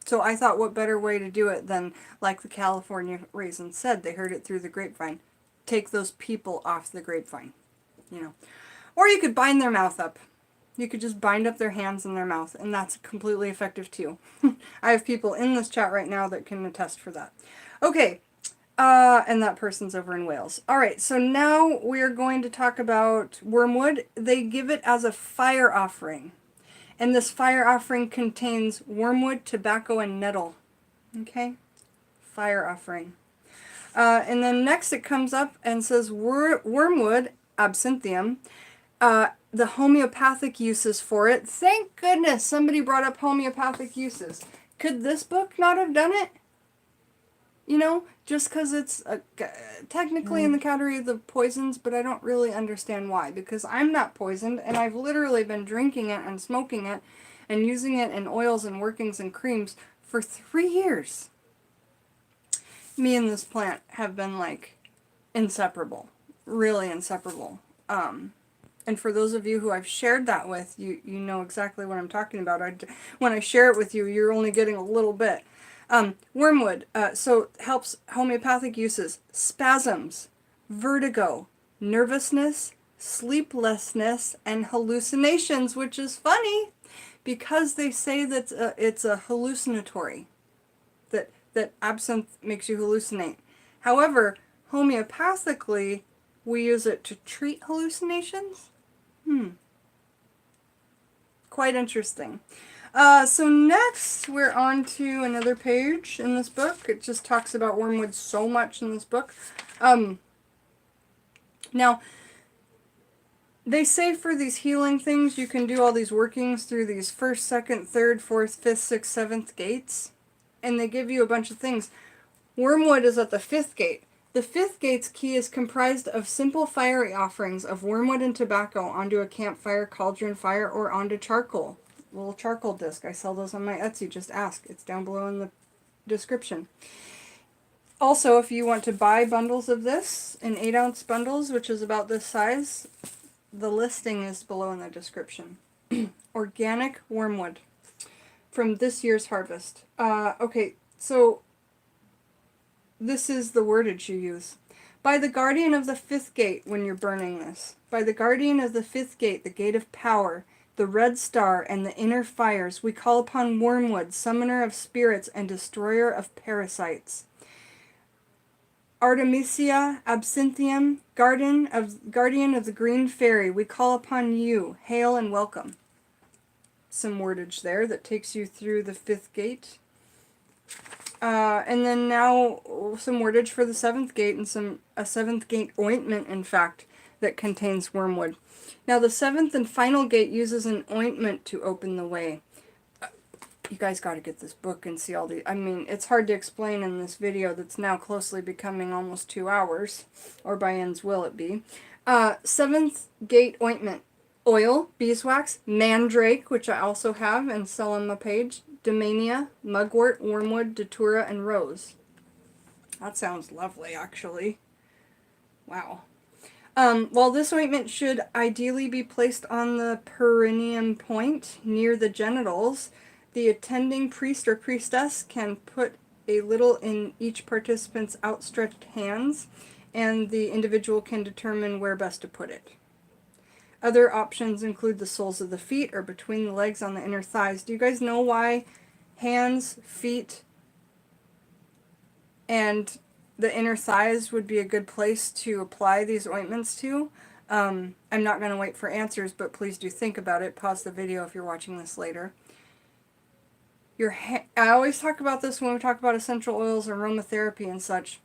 So I thought, what better way to do it than, like the California raisin said, they heard it through the grapevine. Take those people off the grapevine, you know. Or you could bind their mouth up. You could just bind up their hands and their mouth, and that's completely effective too. I have people in this chat right now that can attest for that. Okay, and that person's over in Wales. Alright, so now we're going to talk about wormwood. They give it as a fire offering. And this fire offering contains wormwood, tobacco, and nettle. Okay? Fire offering. And then next it comes up and says wormwood, Absinthium, The homeopathic uses for it. Thank goodness somebody brought up homeopathic uses. Could this book not have done it? You know, just because it's technically in the category of the poisons, but I don't really understand why. Because I'm not poisoned, and I've literally been drinking it and smoking it and using it in oils and workings and creams for 3 years. Me and this plant have been, like, inseparable. Really inseparable. And for those of you who I've shared that with, you know exactly what I'm talking about. When I share it with you, you're only getting a little bit. Wormwood, so helps homeopathic uses, spasms, vertigo, nervousness, sleeplessness, and hallucinations, which is funny because they say that it's a hallucinatory, that absinthe makes you hallucinate. However, homeopathically, we use it to treat hallucinations. Quite interesting. So next, we're on to another page in this book. It just talks about wormwood so much in this book. Now, they say for these healing things, you can do all these workings through these 1st, 2nd, 3rd, 4th, 5th, 6th, 7th gates. And they give you a bunch of things. Wormwood is at the 5th gate. The 5th gate's key is comprised of simple fiery offerings of wormwood and tobacco onto a campfire, cauldron fire, or onto charcoal. Little charcoal disc. I sell those on my Etsy. Just ask. It's down below in the description. Also, if you want to buy bundles of this in 8-ounce bundles, which is about this size, the listing is below in the description. Organic wormwood from this year's harvest. Okay, so this is the wordage you use. By the guardian of the 5th gate, when you're burning this. By the guardian of the 5th gate, the gate of power, the red star, and the inner fires, we call upon Wormwood, summoner of spirits and destroyer of parasites. Artemisia, Absinthium, guardian of the green fairy, we call upon you. Hail and welcome. Some wordage there that takes you through the 5th gate. And then now some wordage for the 7th gate and a 7th gate ointment, in fact, that contains wormwood. Now the 7th and final gate uses an ointment to open the way. You guys got to get this book and see all the... I mean, it's hard to explain in this video that's now closely becoming almost 2 hours, or by ends will it be. 7th gate ointment. Oil, beeswax, mandrake, which I also have and sell on my page, Domania, mugwort, wormwood, datura, and rose. That sounds lovely, actually. Wow. While this ointment should ideally be placed on the perineum point near the genitals, the attending priest or priestess can put a little in each participant's outstretched hands, and the individual can determine where best to put it. Other options include the soles of the feet or between the legs on the inner thighs. Do you guys know why hands, feet, and the inner thighs would be a good place to apply these ointments to? I'm not going to wait for answers, but please do think about it. Pause the video if you're watching this later. I always talk about this when we talk about essential oils, aromatherapy and such.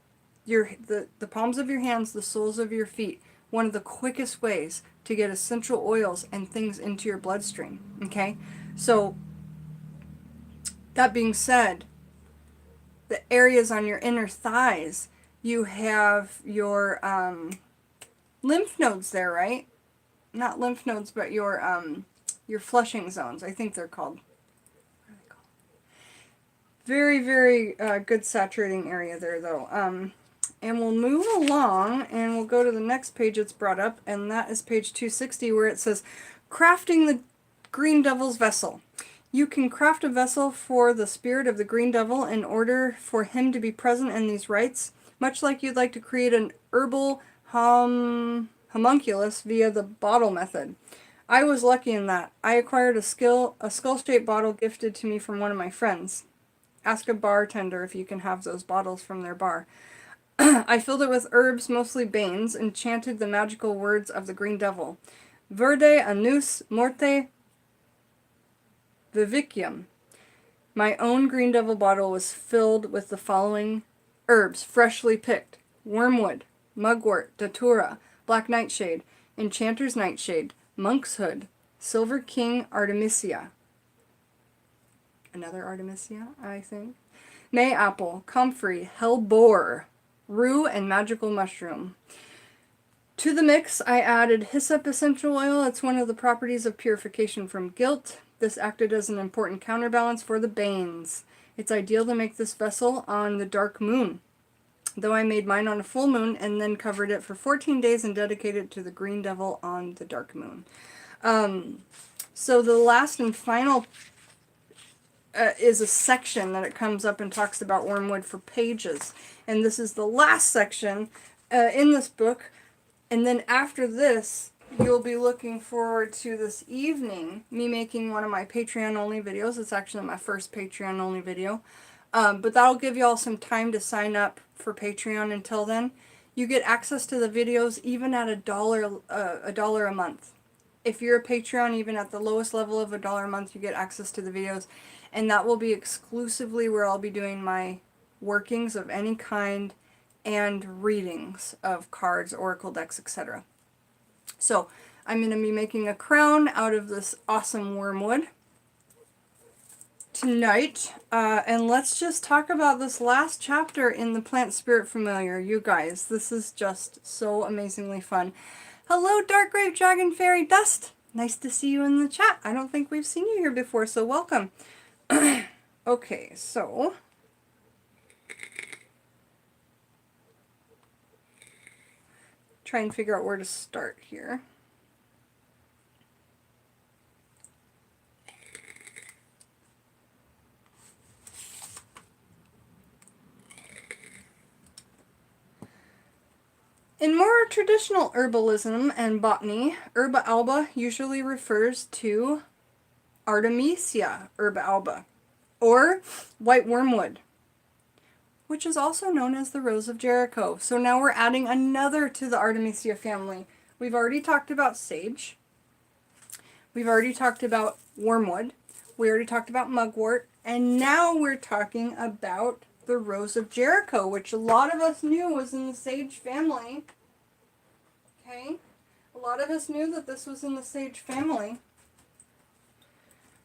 The palms of your hands, the soles of your feet, one of the quickest ways to get essential oils and things into your bloodstream. Okay? So, that being said, the areas on your inner thighs, you have your lymph nodes there, right? Not lymph nodes, but your flushing zones. I think they're called. What are they called? Very, very good saturating area there, though. And we'll move along, and we'll go to the next page it's brought up, and that is page 260, where it says, Crafting the Green Devil's Vessel. You can craft a vessel for the spirit of the Green Devil in order for him to be present in these rites, much like you'd like to create an herbal homunculus via the bottle method. I was lucky in that. I acquired a skull-shaped bottle gifted to me from one of my friends. Ask a bartender if you can have those bottles from their bar. I filled it with herbs, mostly banes, and chanted the magical words of the Green Devil. Verde annus morte vivicium. My own Green Devil bottle was filled with the following herbs, freshly picked. Wormwood, mugwort, datura, black nightshade, enchanter's nightshade, monkshood, silver king Artemisia. Another Artemisia, I think. Mayapple, comfrey, hellebore, rue, and magical mushroom. To the mix, I added hyssop essential oil. It's one of the properties of purification from guilt. This acted as an important counterbalance for the banes. It's ideal to make this vessel on the dark moon, though I made mine on a full moon and then covered it for 14 days and dedicated it to the green devil on the dark moon. So the last and final is a section that it comes up and talks about wormwood for pages. And this is the last section in this book. And then after this, you'll be looking forward to this evening, me making one of my Patreon-only videos. It's actually my first Patreon-only video. But that'll give you all some time to sign up for Patreon until then. You get access to the videos even at $1 a month. If you're a Patreon, even at the lowest level of $1 a month, you get access to the videos. And that will be exclusively where I'll be doing my workings of any kind and readings of cards, oracle decks, etc. So I'm going to be making a crown out of this awesome wormwood tonight. And let's just talk about this last chapter in the Plant Spirit Familiar. You guys, this is just so amazingly fun. Hello, Dark Grave Dragon Fairy Dust. Nice to see you in the chat. I don't think we've seen you here before, so welcome. Okay, so try and figure out where to start here. In more traditional herbalism and botany, herba alba usually refers to Artemisia herba alba, or white wormwood, which is also known as the Rose of Jericho. So now we're adding another to the Artemisia family. We've already talked about sage. We've already talked about wormwood. We already talked about mugwort. And now we're talking about the Rose of Jericho, which a lot of us knew was in the sage family. Okay? A lot of us knew that this was in the sage family.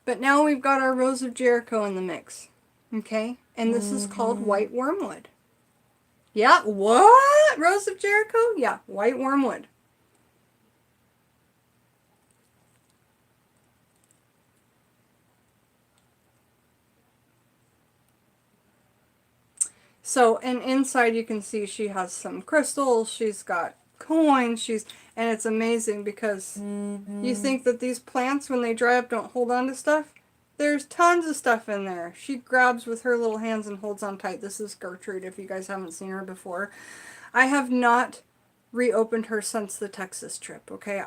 But now we've got our Rose of Jericho in the mix. Okay? And this is called white wormwood. Yeah, what? Rose of Jericho? Yeah, white wormwood. So, and inside you can see she has some crystals, she's got coins, and it's amazing because you think that these plants, when they dry up, don't hold on to stuff. There's tons of stuff in there. She grabs with her little hands and holds on tight. This is Gertrude, if you guys haven't seen her before. I have not reopened her since the Texas trip, okay?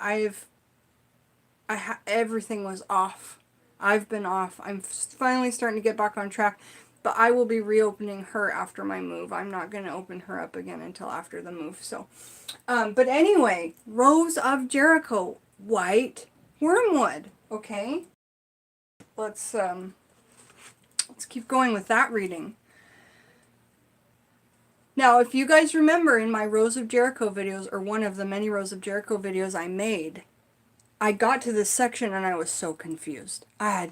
Everything was off. I've been off. I'm finally starting to get back on track. But I will be reopening her after my move. I'm not going to open her up again until after the move. So, but anyway, Rose of Jericho, white wormwood. Okay, let's keep going with that reading. Now, if you guys remember in my Rose of Jericho videos, or one of the many Rose of Jericho videos I made, I got to this section and I was so confused. I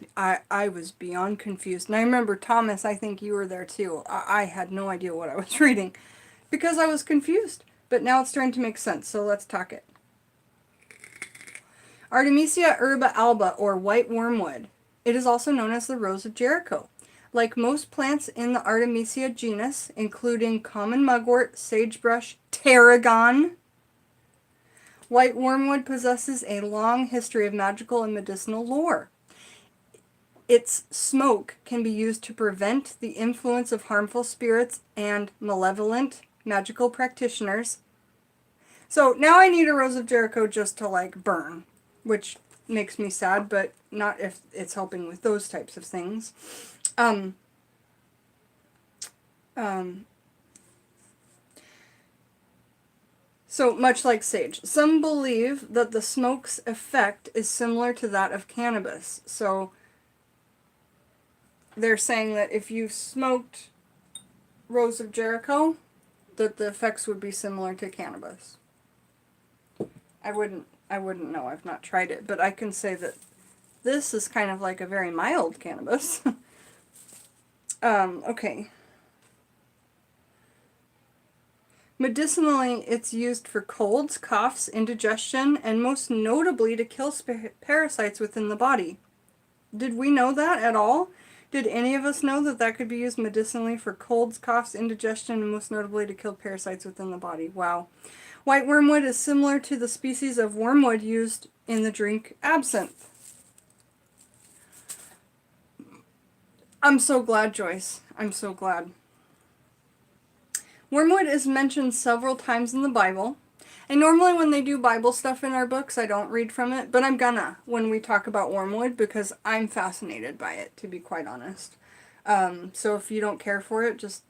was beyond confused. And I remember, Thomas, I think you were there too. I had no idea what I was reading because I was confused. But now it's starting to make sense, so let's talk it. Artemisia herba alba, or white wormwood. It is also known as the Rose of Jericho. Like most plants in the Artemisia genus, including common mugwort, sagebrush, tarragon, white wormwood possesses a long history of magical and medicinal lore. Its smoke can be used to prevent the influence of harmful spirits and malevolent magical practitioners. So now I need a Rose of Jericho just to like burn, which makes me sad, but not if it's helping with those types of things. So, much like sage. Some believe that the smoke's effect is similar to that of cannabis. So, they're saying that if you smoked Rose of Jericho, that the effects would be similar to cannabis. I wouldn't I wouldn't know. I've not tried it, but I can say that this is kind of like a very mild cannabis. Okay. Medicinally, it's used for colds, coughs, indigestion, and most notably to kill parasites within the body. Did we know that at all? Did any of us know that that could be used medicinally for colds, coughs, indigestion, and most notably to kill parasites within the body? Wow. White wormwood is similar to the species of wormwood used in the drink absinthe. I'm so glad, Joyce. I'm so glad. Wormwood is mentioned several times in the Bible. And normally when they do Bible stuff in our books, I don't read from it. But I'm gonna when we talk about wormwood because I'm fascinated by it, to be quite honest. So if you don't care for it, just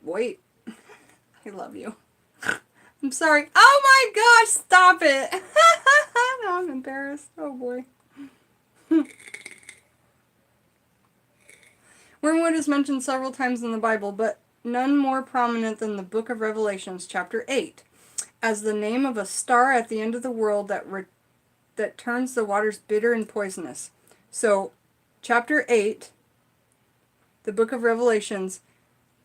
wait. I love you. I'm sorry. Oh my gosh, stop it. Now I'm embarrassed. Oh boy. Wormwood is mentioned several times in the Bible, but none more prominent than the book of Revelations, chapter 8, as the name of a star at the end of the world that turns the waters bitter and poisonous. So, chapter 8, the book of Revelations,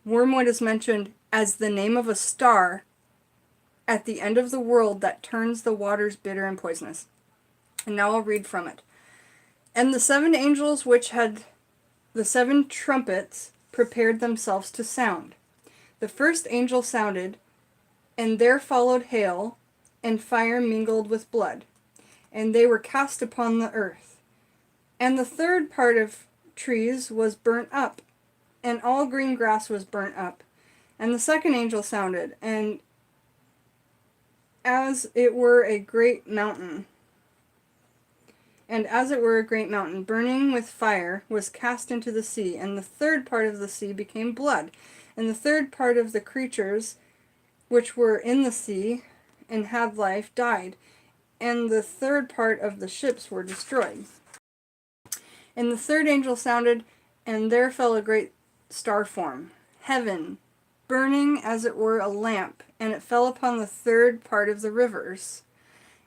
wormwood is mentioned as the name of a star at the end of the world that turns the waters bitter and poisonous. And now I'll read from it. And the 7 angels which had the 7 trumpets prepared themselves to sound. The first angel sounded, and there followed hail, and fire mingled with blood, and they were cast upon the earth. And the third part of trees was burnt up, and all green grass was burnt up. And the second angel sounded, and as it were a great mountain, burning with fire, was cast into the sea, and the third part of the sea became blood, and the third part of the creatures which were in the sea and had life died, and the third part of the ships were destroyed. And the third angel sounded, and there fell a great star form, heaven, burning as it were a lamp, and it fell upon the third part of the rivers,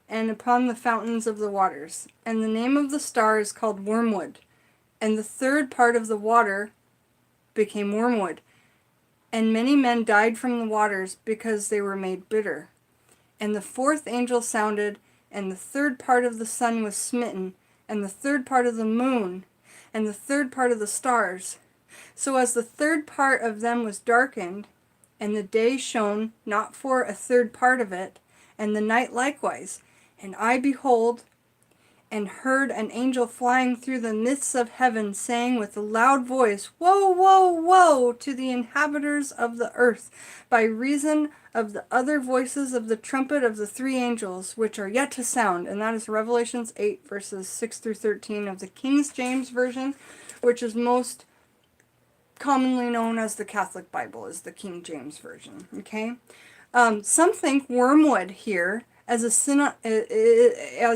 and upon the fountains of the waters. And the name of the star is called Wormwood. And the third part of the water became wormwood. And many men died from the waters because they were made bitter. And the fourth angel sounded, and the third part of the sun was smitten, and the third part of the moon, and the third part of the stars. So as the third part of them was darkened, and the day shone not for a third part of it, and the night likewise. And I behold, and heard an angel flying through the midst of heaven, saying with a loud voice, Woe, woe, woe to the inhabitants of the earth, by reason of the other voices of the trumpet of the 3 angels, which are yet to sound. And that is Revelations 8, verses 6 through 13 of the King James Version, which is most commonly known as the Catholic Bible, is the King James Version. Okay? Some think wormwood here as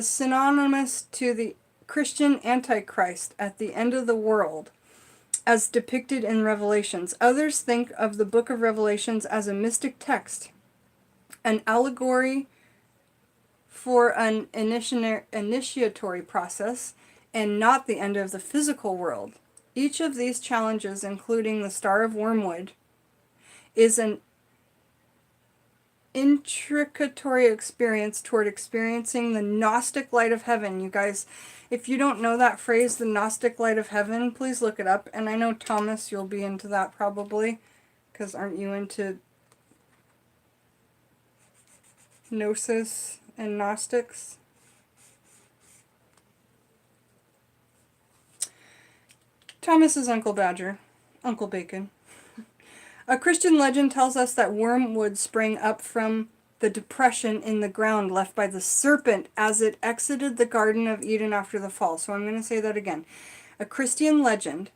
synonymous to the Christian Antichrist at the end of the world, as depicted in Revelations. Others think of the book of Revelations as a mystic text, an allegory for an initiatory process, and not the end of the physical world. Each of these challenges, including the Star of Wormwood, is an intricatory experience toward experiencing the Gnostic light of heaven. You guys, if you don't know that phrase, the Gnostic light of heaven, please look it up. And I know, Thomas, you'll be into that probably, because aren't you into Gnosis and Gnostics? Thomas is Uncle Badger, Uncle Bacon. A Christian legend tells us that wormwood sprang up from the depression in the ground left by the serpent as it exited the Garden of Eden after the fall. So I'm going to say that again. A Christian legend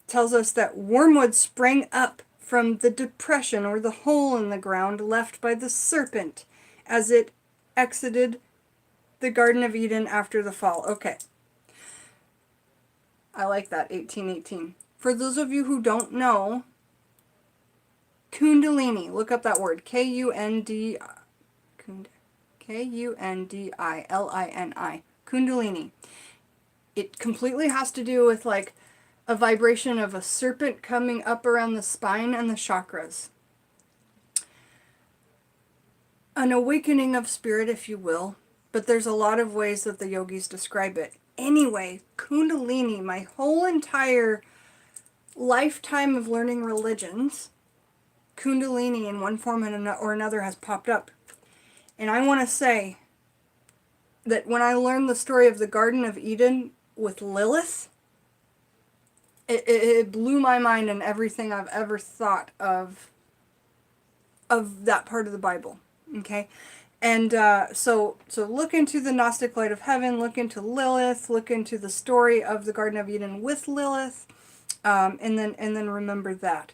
tells us that wormwood sprang up from the depression or the hole in the ground left by the serpent as it exited the Garden of Eden after the fall. Okay. I like that, 1818. For those of you who don't know, Kundalini, look up that word, K-U-N-D, Kundalini. Kundalini. It completely has to do with like a vibration of a serpent coming up around the spine and the chakras. An awakening of spirit, if you will, but there's a lot of ways that the yogis describe it. Anyway, Kundalini, my whole entire lifetime of learning religions, Kundalini in one form or another has popped up. And I want to say that when I learned the story of the Garden of Eden with Lilith, it blew my mind and everything I've ever thought of that part of the Bible. Okay? And so look into the Gnostic Light of Heaven, look into Lilith, look into the story of the Garden of Eden with Lilith, and then remember that.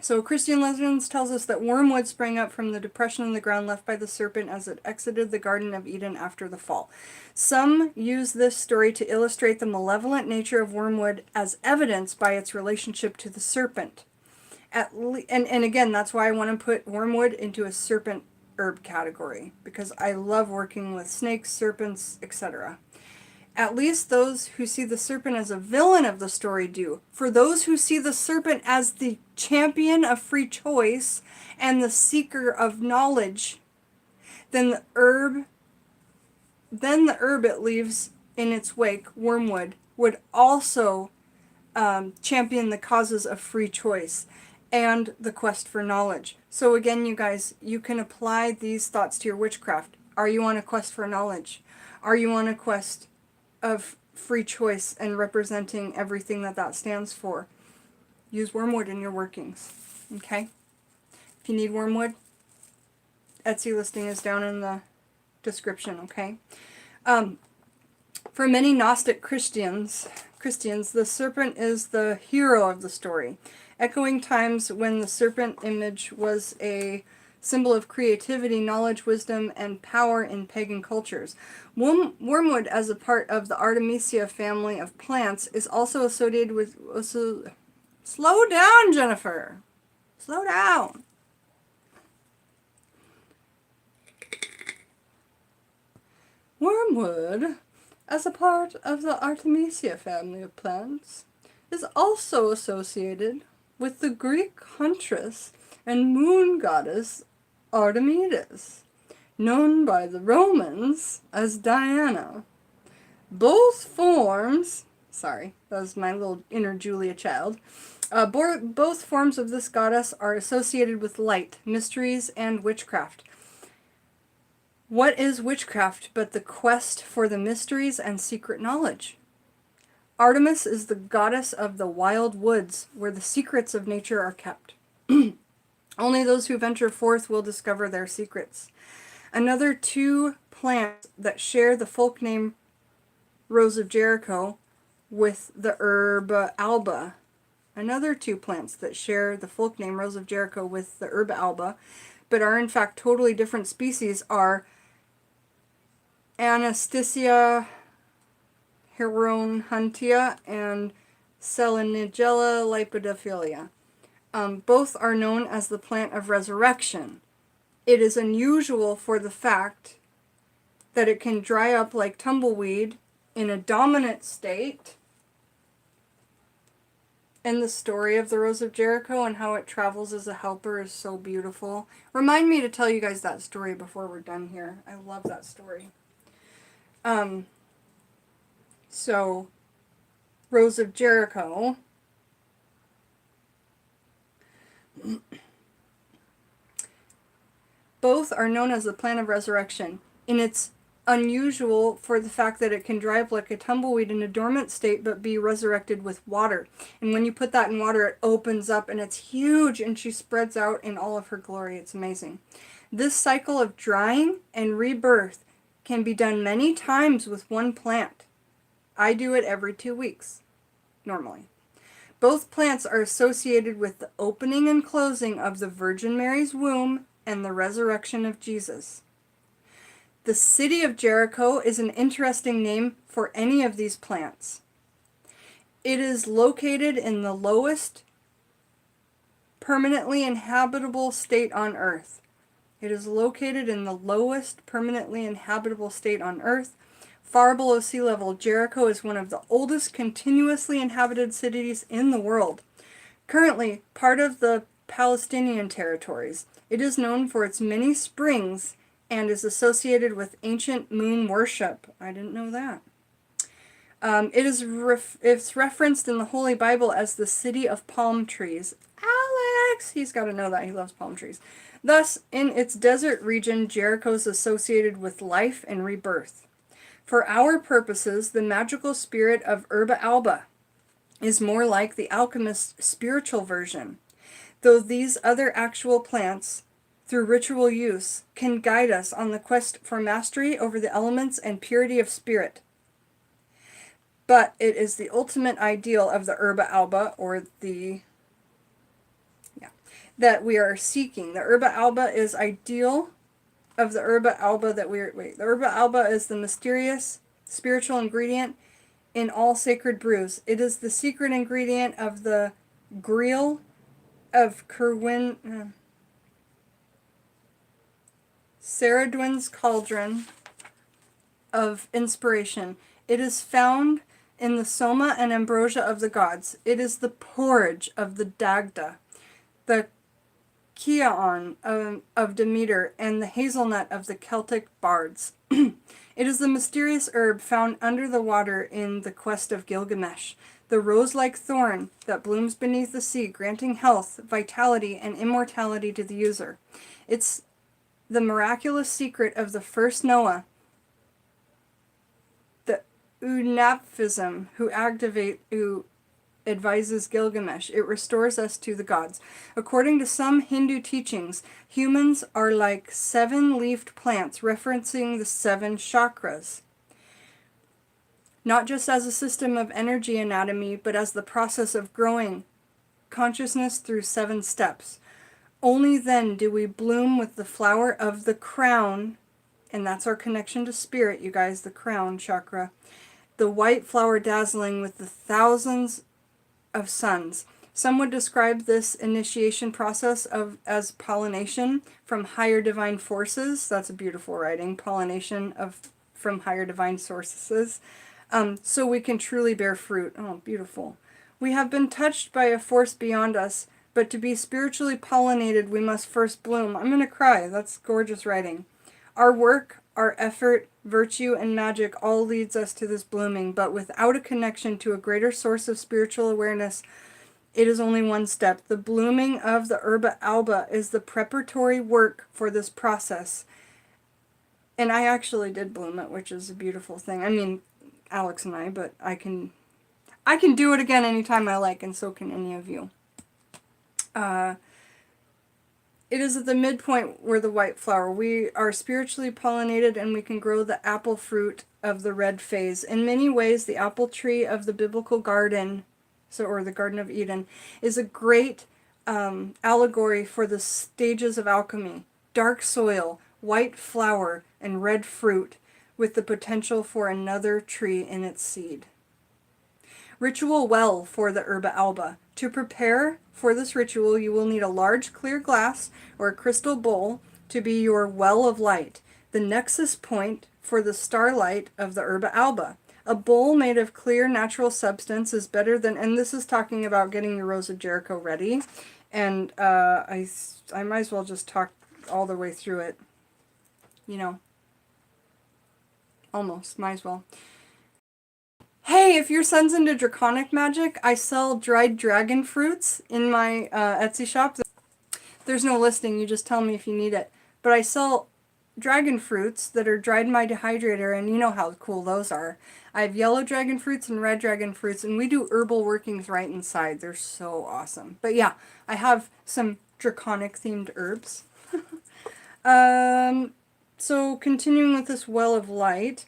So Christian legends tells us that wormwood sprang up from the depression in the ground left by the serpent as it exited the Garden of Eden after the fall. Some use this story to illustrate the malevolent nature of wormwood as evidenced by its relationship to the serpent. And again, that's why I want to put wormwood into a serpent herb category, because I love working with snakes, serpents, etc. At least those who see the serpent as a villain of the story do. For those who see the serpent as the champion of free choice and the seeker of knowledge, then the herb it leaves in its wake, wormwood, would also champion the causes of free choice and the quest for knowledge. So again, you guys, you can apply these thoughts to your witchcraft. Are you on a quest for knowledge? Are you on a quest of free choice and representing everything that stands for? Use wormwood in your workings. Okay? If you need wormwood, Etsy listing is down in the description. Okay? For many Gnostic Christians, the serpent is the hero of the story, echoing times when the serpent image was a symbol of creativity, knowledge, wisdom, and power in pagan cultures. Wormwood, as a part of the Artemisia family of plants, is also associated with... Slow down, Jennifer! Slow down! Wormwood, as a part of the Artemisia family of plants, is also associated with the Greek huntress and moon goddess Artemis, known by the Romans as Diana. Both forms, sorry, that was my little inner Julia child, both forms of this goddess are associated with light, mysteries, and witchcraft. What is witchcraft but the quest for the mysteries and secret knowledge? Artemis is the goddess of the wild woods, where the secrets of nature are kept. Only those who venture forth will discover their secrets. Another two plants that share the folk name Rose of Jericho with the herb alba. Another two plants that share the folk name Rose of Jericho with the herb alba, but are in fact totally different species, are Anastissia Heronhuntia and Selenigella lipidophilia. Both are known as the plant of resurrection. It is unusual for the fact that it can dry up like tumbleweed in a dominant state. And the story of the Rose of Jericho and how it travels as a helper is so beautiful. Remind me to tell you guys that story before we're done here. I love that story. So, Rose of Jericho. Both are known as the plant of resurrection. And it's unusual for the fact that it can dry up like a tumbleweed in a dormant state but be resurrected with water. And when you put that in water, it opens up and it's huge and she spreads out in all of her glory. It's amazing. This cycle of drying and rebirth can be done many times with one plant. I do it every 2 weeks, normally. Both plants are associated with the opening and closing of the Virgin Mary's womb and the resurrection of Jesus. The city of Jericho is an interesting name for any of these plants. It is located in the lowest permanently inhabitable state on earth. It is located in the lowest permanently inhabitable state on Earth, far below sea level. Jericho is one of the oldest continuously inhabited cities in the world. Currently part of the Palestinian territories, it is known for its many springs and is associated with ancient moon worship. I didn't know that. It's referenced in the Holy Bible as the city of palm trees. Alex! He's got to know that. He loves palm trees. Thus, in its desert region, Jericho is associated with life and rebirth. For our purposes, the magical spirit of Herba alba is more like the alchemist's spiritual version, though these other actual plants, through ritual use, can guide us on the quest for mastery over the elements and purity of spirit. But it is the ultimate ideal of the Herba alba, or that we are seeking. The Herba alba is ideal of the Herba alba that the Herba alba is the mysterious spiritual ingredient in all sacred brews. It is the secret ingredient of the Grille of Ceridwen's cauldron of inspiration. It is found in the soma and ambrosia of the gods. It is the porridge of the Dagda, the Kiaon of Demeter, and the hazelnut of the Celtic bards. It is the mysterious herb found under the water in the quest of Gilgamesh, the rose-like thorn that blooms beneath the sea, granting health, vitality, and immortality to the user. It's the miraculous secret of the first Noah, the Unaphism, who advises Gilgamesh. It restores us to the gods. According to some Hindu teachings, humans are like 7-leafed plants, referencing the 7 chakras. Not just as a system of energy anatomy, but as the process of growing consciousness through 7 steps. Only then do we bloom with the flower of the crown, and that's our connection to spirit, you guys, the crown chakra. The white flower dazzling with the thousands of suns. Some would describe this initiation process as pollination from higher divine forces. That's a beautiful writing. Pollination from higher divine sources. So we can truly bear fruit. Oh, beautiful. We have been touched by a force beyond us, but to be spiritually pollinated, we must first bloom. I'm going to cry. That's gorgeous writing. Our work, our effort, virtue, and magic all leads us to this blooming, but without a connection to a greater source of spiritual awareness, it is only one step. The blooming of the Herba alba is the preparatory work for this process. And I actually did bloom it, which is a beautiful thing. I mean, Alex and I, but I can do it again anytime I like, and so can any of you. It is at the midpoint where the white flower. We are spiritually pollinated, and we can grow the apple fruit of the red phase. In many ways, the apple tree of the biblical garden, or the Garden of Eden, is a great allegory for the stages of alchemy. Dark soil, white flower, and red fruit, with the potential for another tree in its seed. Ritual well for the Herba alba. To prepare for this ritual, you will need a large clear glass or a crystal bowl to be your well of light, the nexus point for the starlight of the Herba alba. A bowl made of clear natural substance is better than, and this is talking about getting your Rose of Jericho ready, and I might as well just talk all the way through it, you know, almost, might as well. Hey, if your son's into draconic magic, I sell dried dragon fruits in my Etsy shop. There's no listing, you just tell me if you need it. But I sell dragon fruits that are dried in my dehydrator, and you know how cool those are. I have yellow dragon fruits and red dragon fruits, and we do herbal workings right inside. They're so awesome. But yeah, I have some draconic themed herbs. So continuing with this well of light,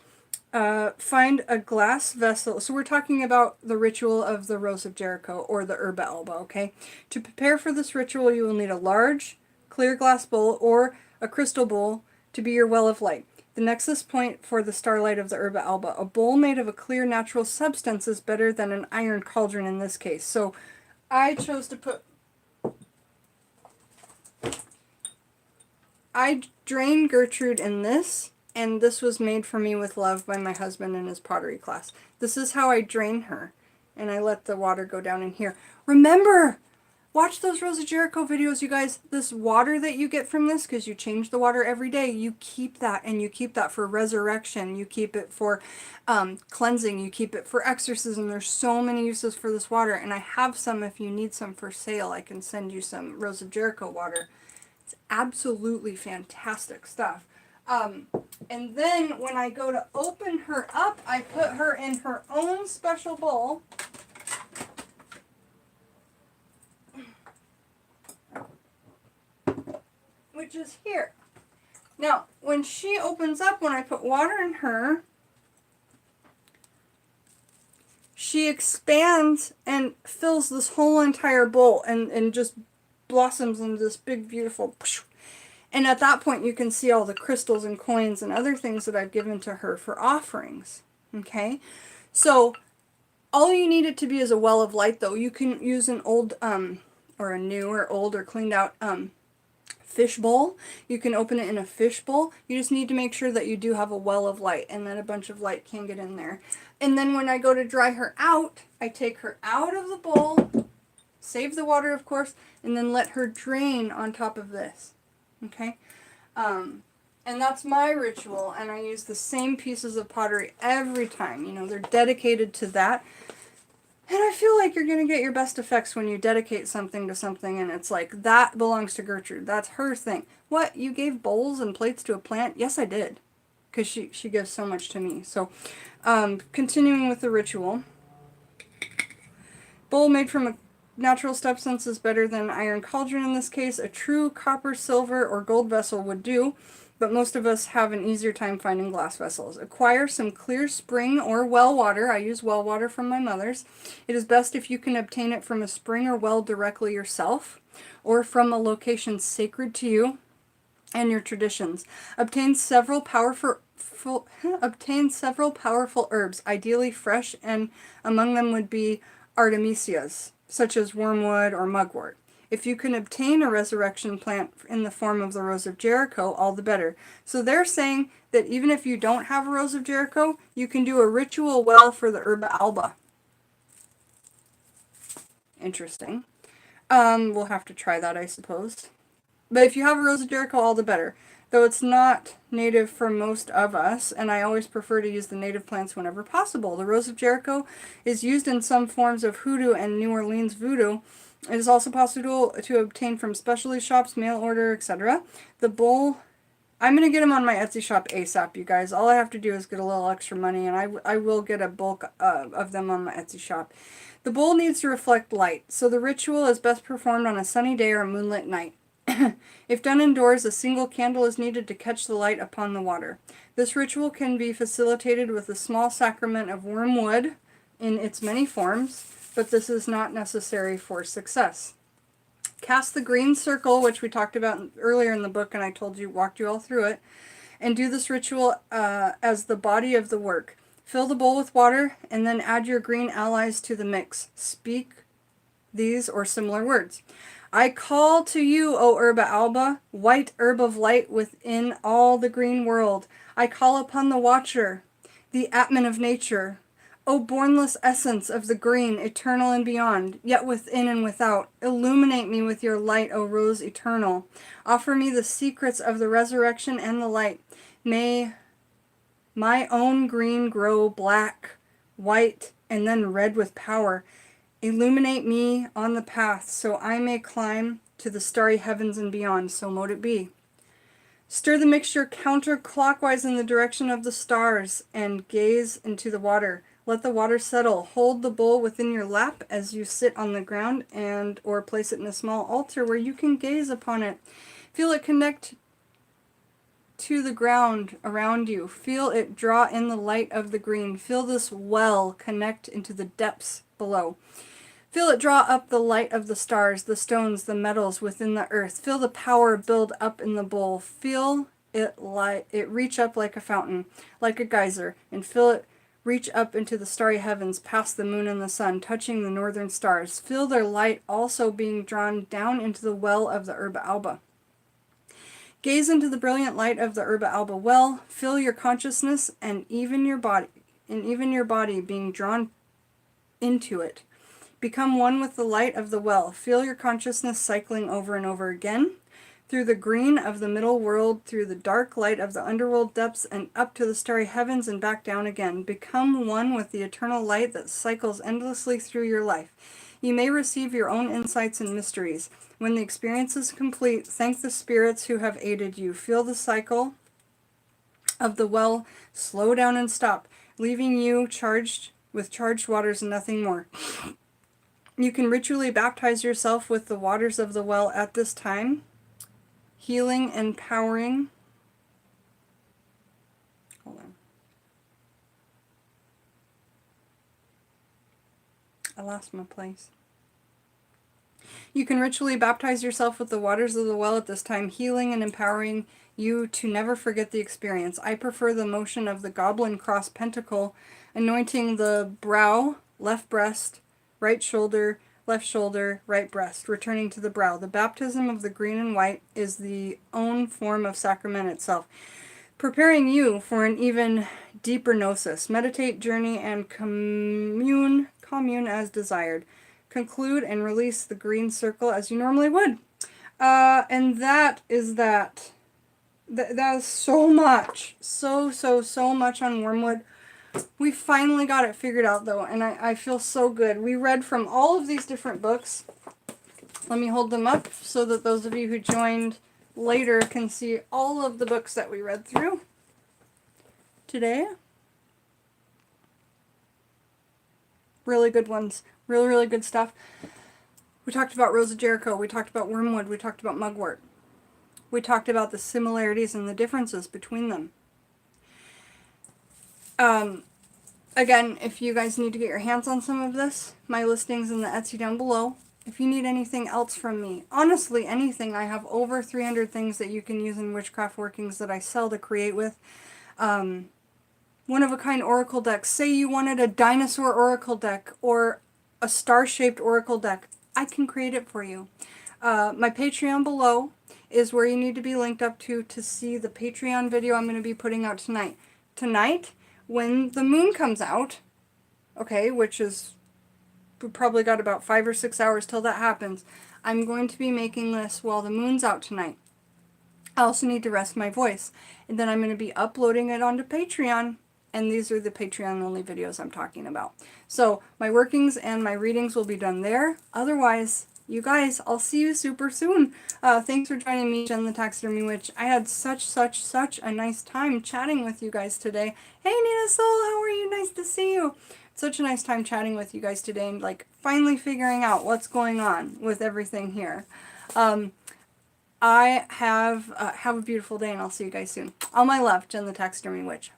find a glass vessel. So we're talking about the ritual of the Rose of Jericho, or the Herba alba, okay? To prepare for this ritual, you will need a large, clear glass bowl or a crystal bowl to be your well of light. The nexus point for the starlight of the Herba alba. A bowl made of a clear natural substance is better than an iron cauldron in this case. So I chose to put I drain Gertrude in this, and this was made for me with love by my husband in his pottery class. This is how I drain her, and I let the water go down in here. Remember, watch those Rose of Jericho videos, you guys. This water that you get from this, because you change the water every day, you keep that, and you keep that for resurrection. You keep it for cleansing. You keep it for exorcism. There's so many uses for this water, and I have some if you need some for sale. I can send you some Rose of Jericho water. It's absolutely fantastic stuff. And then when I go to open her up, I put her in her own special bowl. Which is here. Now, when she opens up, when I put water in her, she expands and fills this whole entire bowl and just blossoms into this big, beautiful... And at that point, you can see all the crystals and coins and other things that I've given to her for offerings. Okay? So, all you need it to be is a well of light, though. You can use an old, or a new or old or cleaned out, fish bowl. You can open it in a fish bowl. You just need to make sure that you do have a well of light and that a bunch of light can get in there. And then when I go to dry her out, I take her out of the bowl, save the water, of course, and then let her drain on top of this. Okay? And that's my ritual, and I use the same pieces of pottery every time. You know, they're dedicated to that. And I feel like you're going to get your best effects when you dedicate something to something, and it's like, that belongs to Gertrude. That's her thing. What? You gave bowls and plates to a plant? Yes, I did. Because she gives so much to me. So, continuing with the ritual. Bowl made from a natural substance is better than iron cauldron in this case. A true copper, silver, or gold vessel would do, but most of us have an easier time finding glass vessels. Acquire some clear spring or well water. I use well water from my mother's. It is best if you can obtain it from a spring or well directly yourself, or from a location sacred to you and your traditions. Obtain several powerful herbs, ideally fresh, and among them would be Artemisias, such as wormwood or mugwort. If you can obtain a resurrection plant in the form of the Rose of Jericho, all the better. So they're saying that even if you don't have a Rose of Jericho, you can do a ritual well for the herba alba. Interesting. We'll have to try that, I suppose. But if you have a Rose of Jericho, all the better. Though it's not native for most of us, and I always prefer to use the native plants whenever possible. The Rose of Jericho is used in some forms of hoodoo and New Orleans voodoo. It is also possible to obtain from specialty shops, mail order, etc. The bowl, I'm going to get them on my Etsy shop ASAP, you guys. All I have to do is get a little extra money, and I will get a bulk of them on my Etsy shop. The bowl needs to reflect light, so the ritual is best performed on a sunny day or a moonlit night. If done indoors, a single candle is needed to catch the light upon the water. This ritual can be facilitated with a small sacrament of wormwood in its many forms, but this is not necessary for success. Cast the green circle, which we talked about earlier in the book, and I walked you all through it, and do this ritual as the body of the work. Fill the bowl with water, and then add your green allies to the mix. Speak these or similar words. I call to you, O herba alba, white herb of light within all the green world. I call upon the watcher, the Atman of nature. O bornless essence of the green, eternal and beyond, yet within and without, illuminate me with your light, O rose eternal. Offer me the secrets of the resurrection and the light. May my own green grow black, white, and then red with power. Illuminate me on the path, so I may climb to the starry heavens and beyond. So mote it be. Stir the mixture counterclockwise in the direction of the stars, and gaze into the water. Let the water settle. Hold the bowl within your lap as you sit on the ground, and or place it in a small altar where you can gaze upon it. Feel it connect to the ground around you. Feel it draw in the light of the green. Feel this well connect into the depths below. Feel it draw up the light of the stars, the stones, the metals within the earth. Feel the power build up in the bowl. Feel it reach up like a fountain, like a geyser, and feel it reach up into the starry heavens, past the moon and the sun, touching the northern stars. Feel their light also being drawn down into the well of the herba alba. Gaze into the brilliant light of the Herba Alba well. Feel your consciousness and even your body being drawn into it. Become one with the light of the well. Feel your consciousness cycling over and over again. Through the green of the middle world, through the dark light of the underworld depths, and up to the starry heavens and back down again. Become one with the eternal light that cycles endlessly through your life. You may receive your own insights and mysteries. When the experience is complete, thank the spirits who have aided you. Feel the cycle of the well slow down and stop, leaving you charged with charged waters and nothing more. You can ritually baptize yourself with the waters of the well at this time. Healing, empowering. Hold on. I lost my place. You can ritually baptize yourself with the waters of the well at this time, healing and empowering you to never forget the experience. I prefer the motion of the goblin cross pentacle, anointing the brow, left breast, right shoulder, left shoulder, right breast, returning to the brow. The baptism of the green and white is the own form of sacrament itself, preparing you for an even deeper gnosis. Meditate, journey, and commune as desired. Conclude and release the green circle as you normally would. And that is that. That is so much. So much on Wormwood. We finally got it figured out, though, and I feel so good. We read from all of these different books. Let me hold them up so that those of you who joined later can see all of the books that we read through today. Really good ones. Really good stuff. We talked about Rose of Jericho. We talked about Wormwood. We talked about mugwort. We talked about the similarities and the differences between them. Again, if you guys need to get your hands on some of this, my listing's in the Etsy down below. If you need anything else from me, honestly, anything, I have over 300 things that you can use in witchcraft workings that I sell to create with. One-of-a-kind oracle decks. Say you wanted a dinosaur oracle deck or a star-shaped oracle deck. I can create it for you. My Patreon below is where you need to be linked up to see the Patreon video I'm going to be putting out tonight. Tonight, when the moon comes out, okay, which is, we probably got about 5 or 6 hours till that happens, I'm going to be making this while the moon's out tonight. I also need to rest my voice. And then I'm going to be uploading it onto Patreon. And these are the Patreon-only videos I'm talking about. So my workings and my readings will be done there. Otherwise, you guys, I'll see you super soon. Thanks for joining me, Jen the Taxidermy Witch. I had such a nice time chatting with you guys today. Hey, Nina Soul, how are you? Nice to see you. Such a nice time chatting with you guys today and like finally figuring out what's going on with everything here. I have a beautiful day and I'll see you guys soon. All my love, Jen the Taxidermy Witch.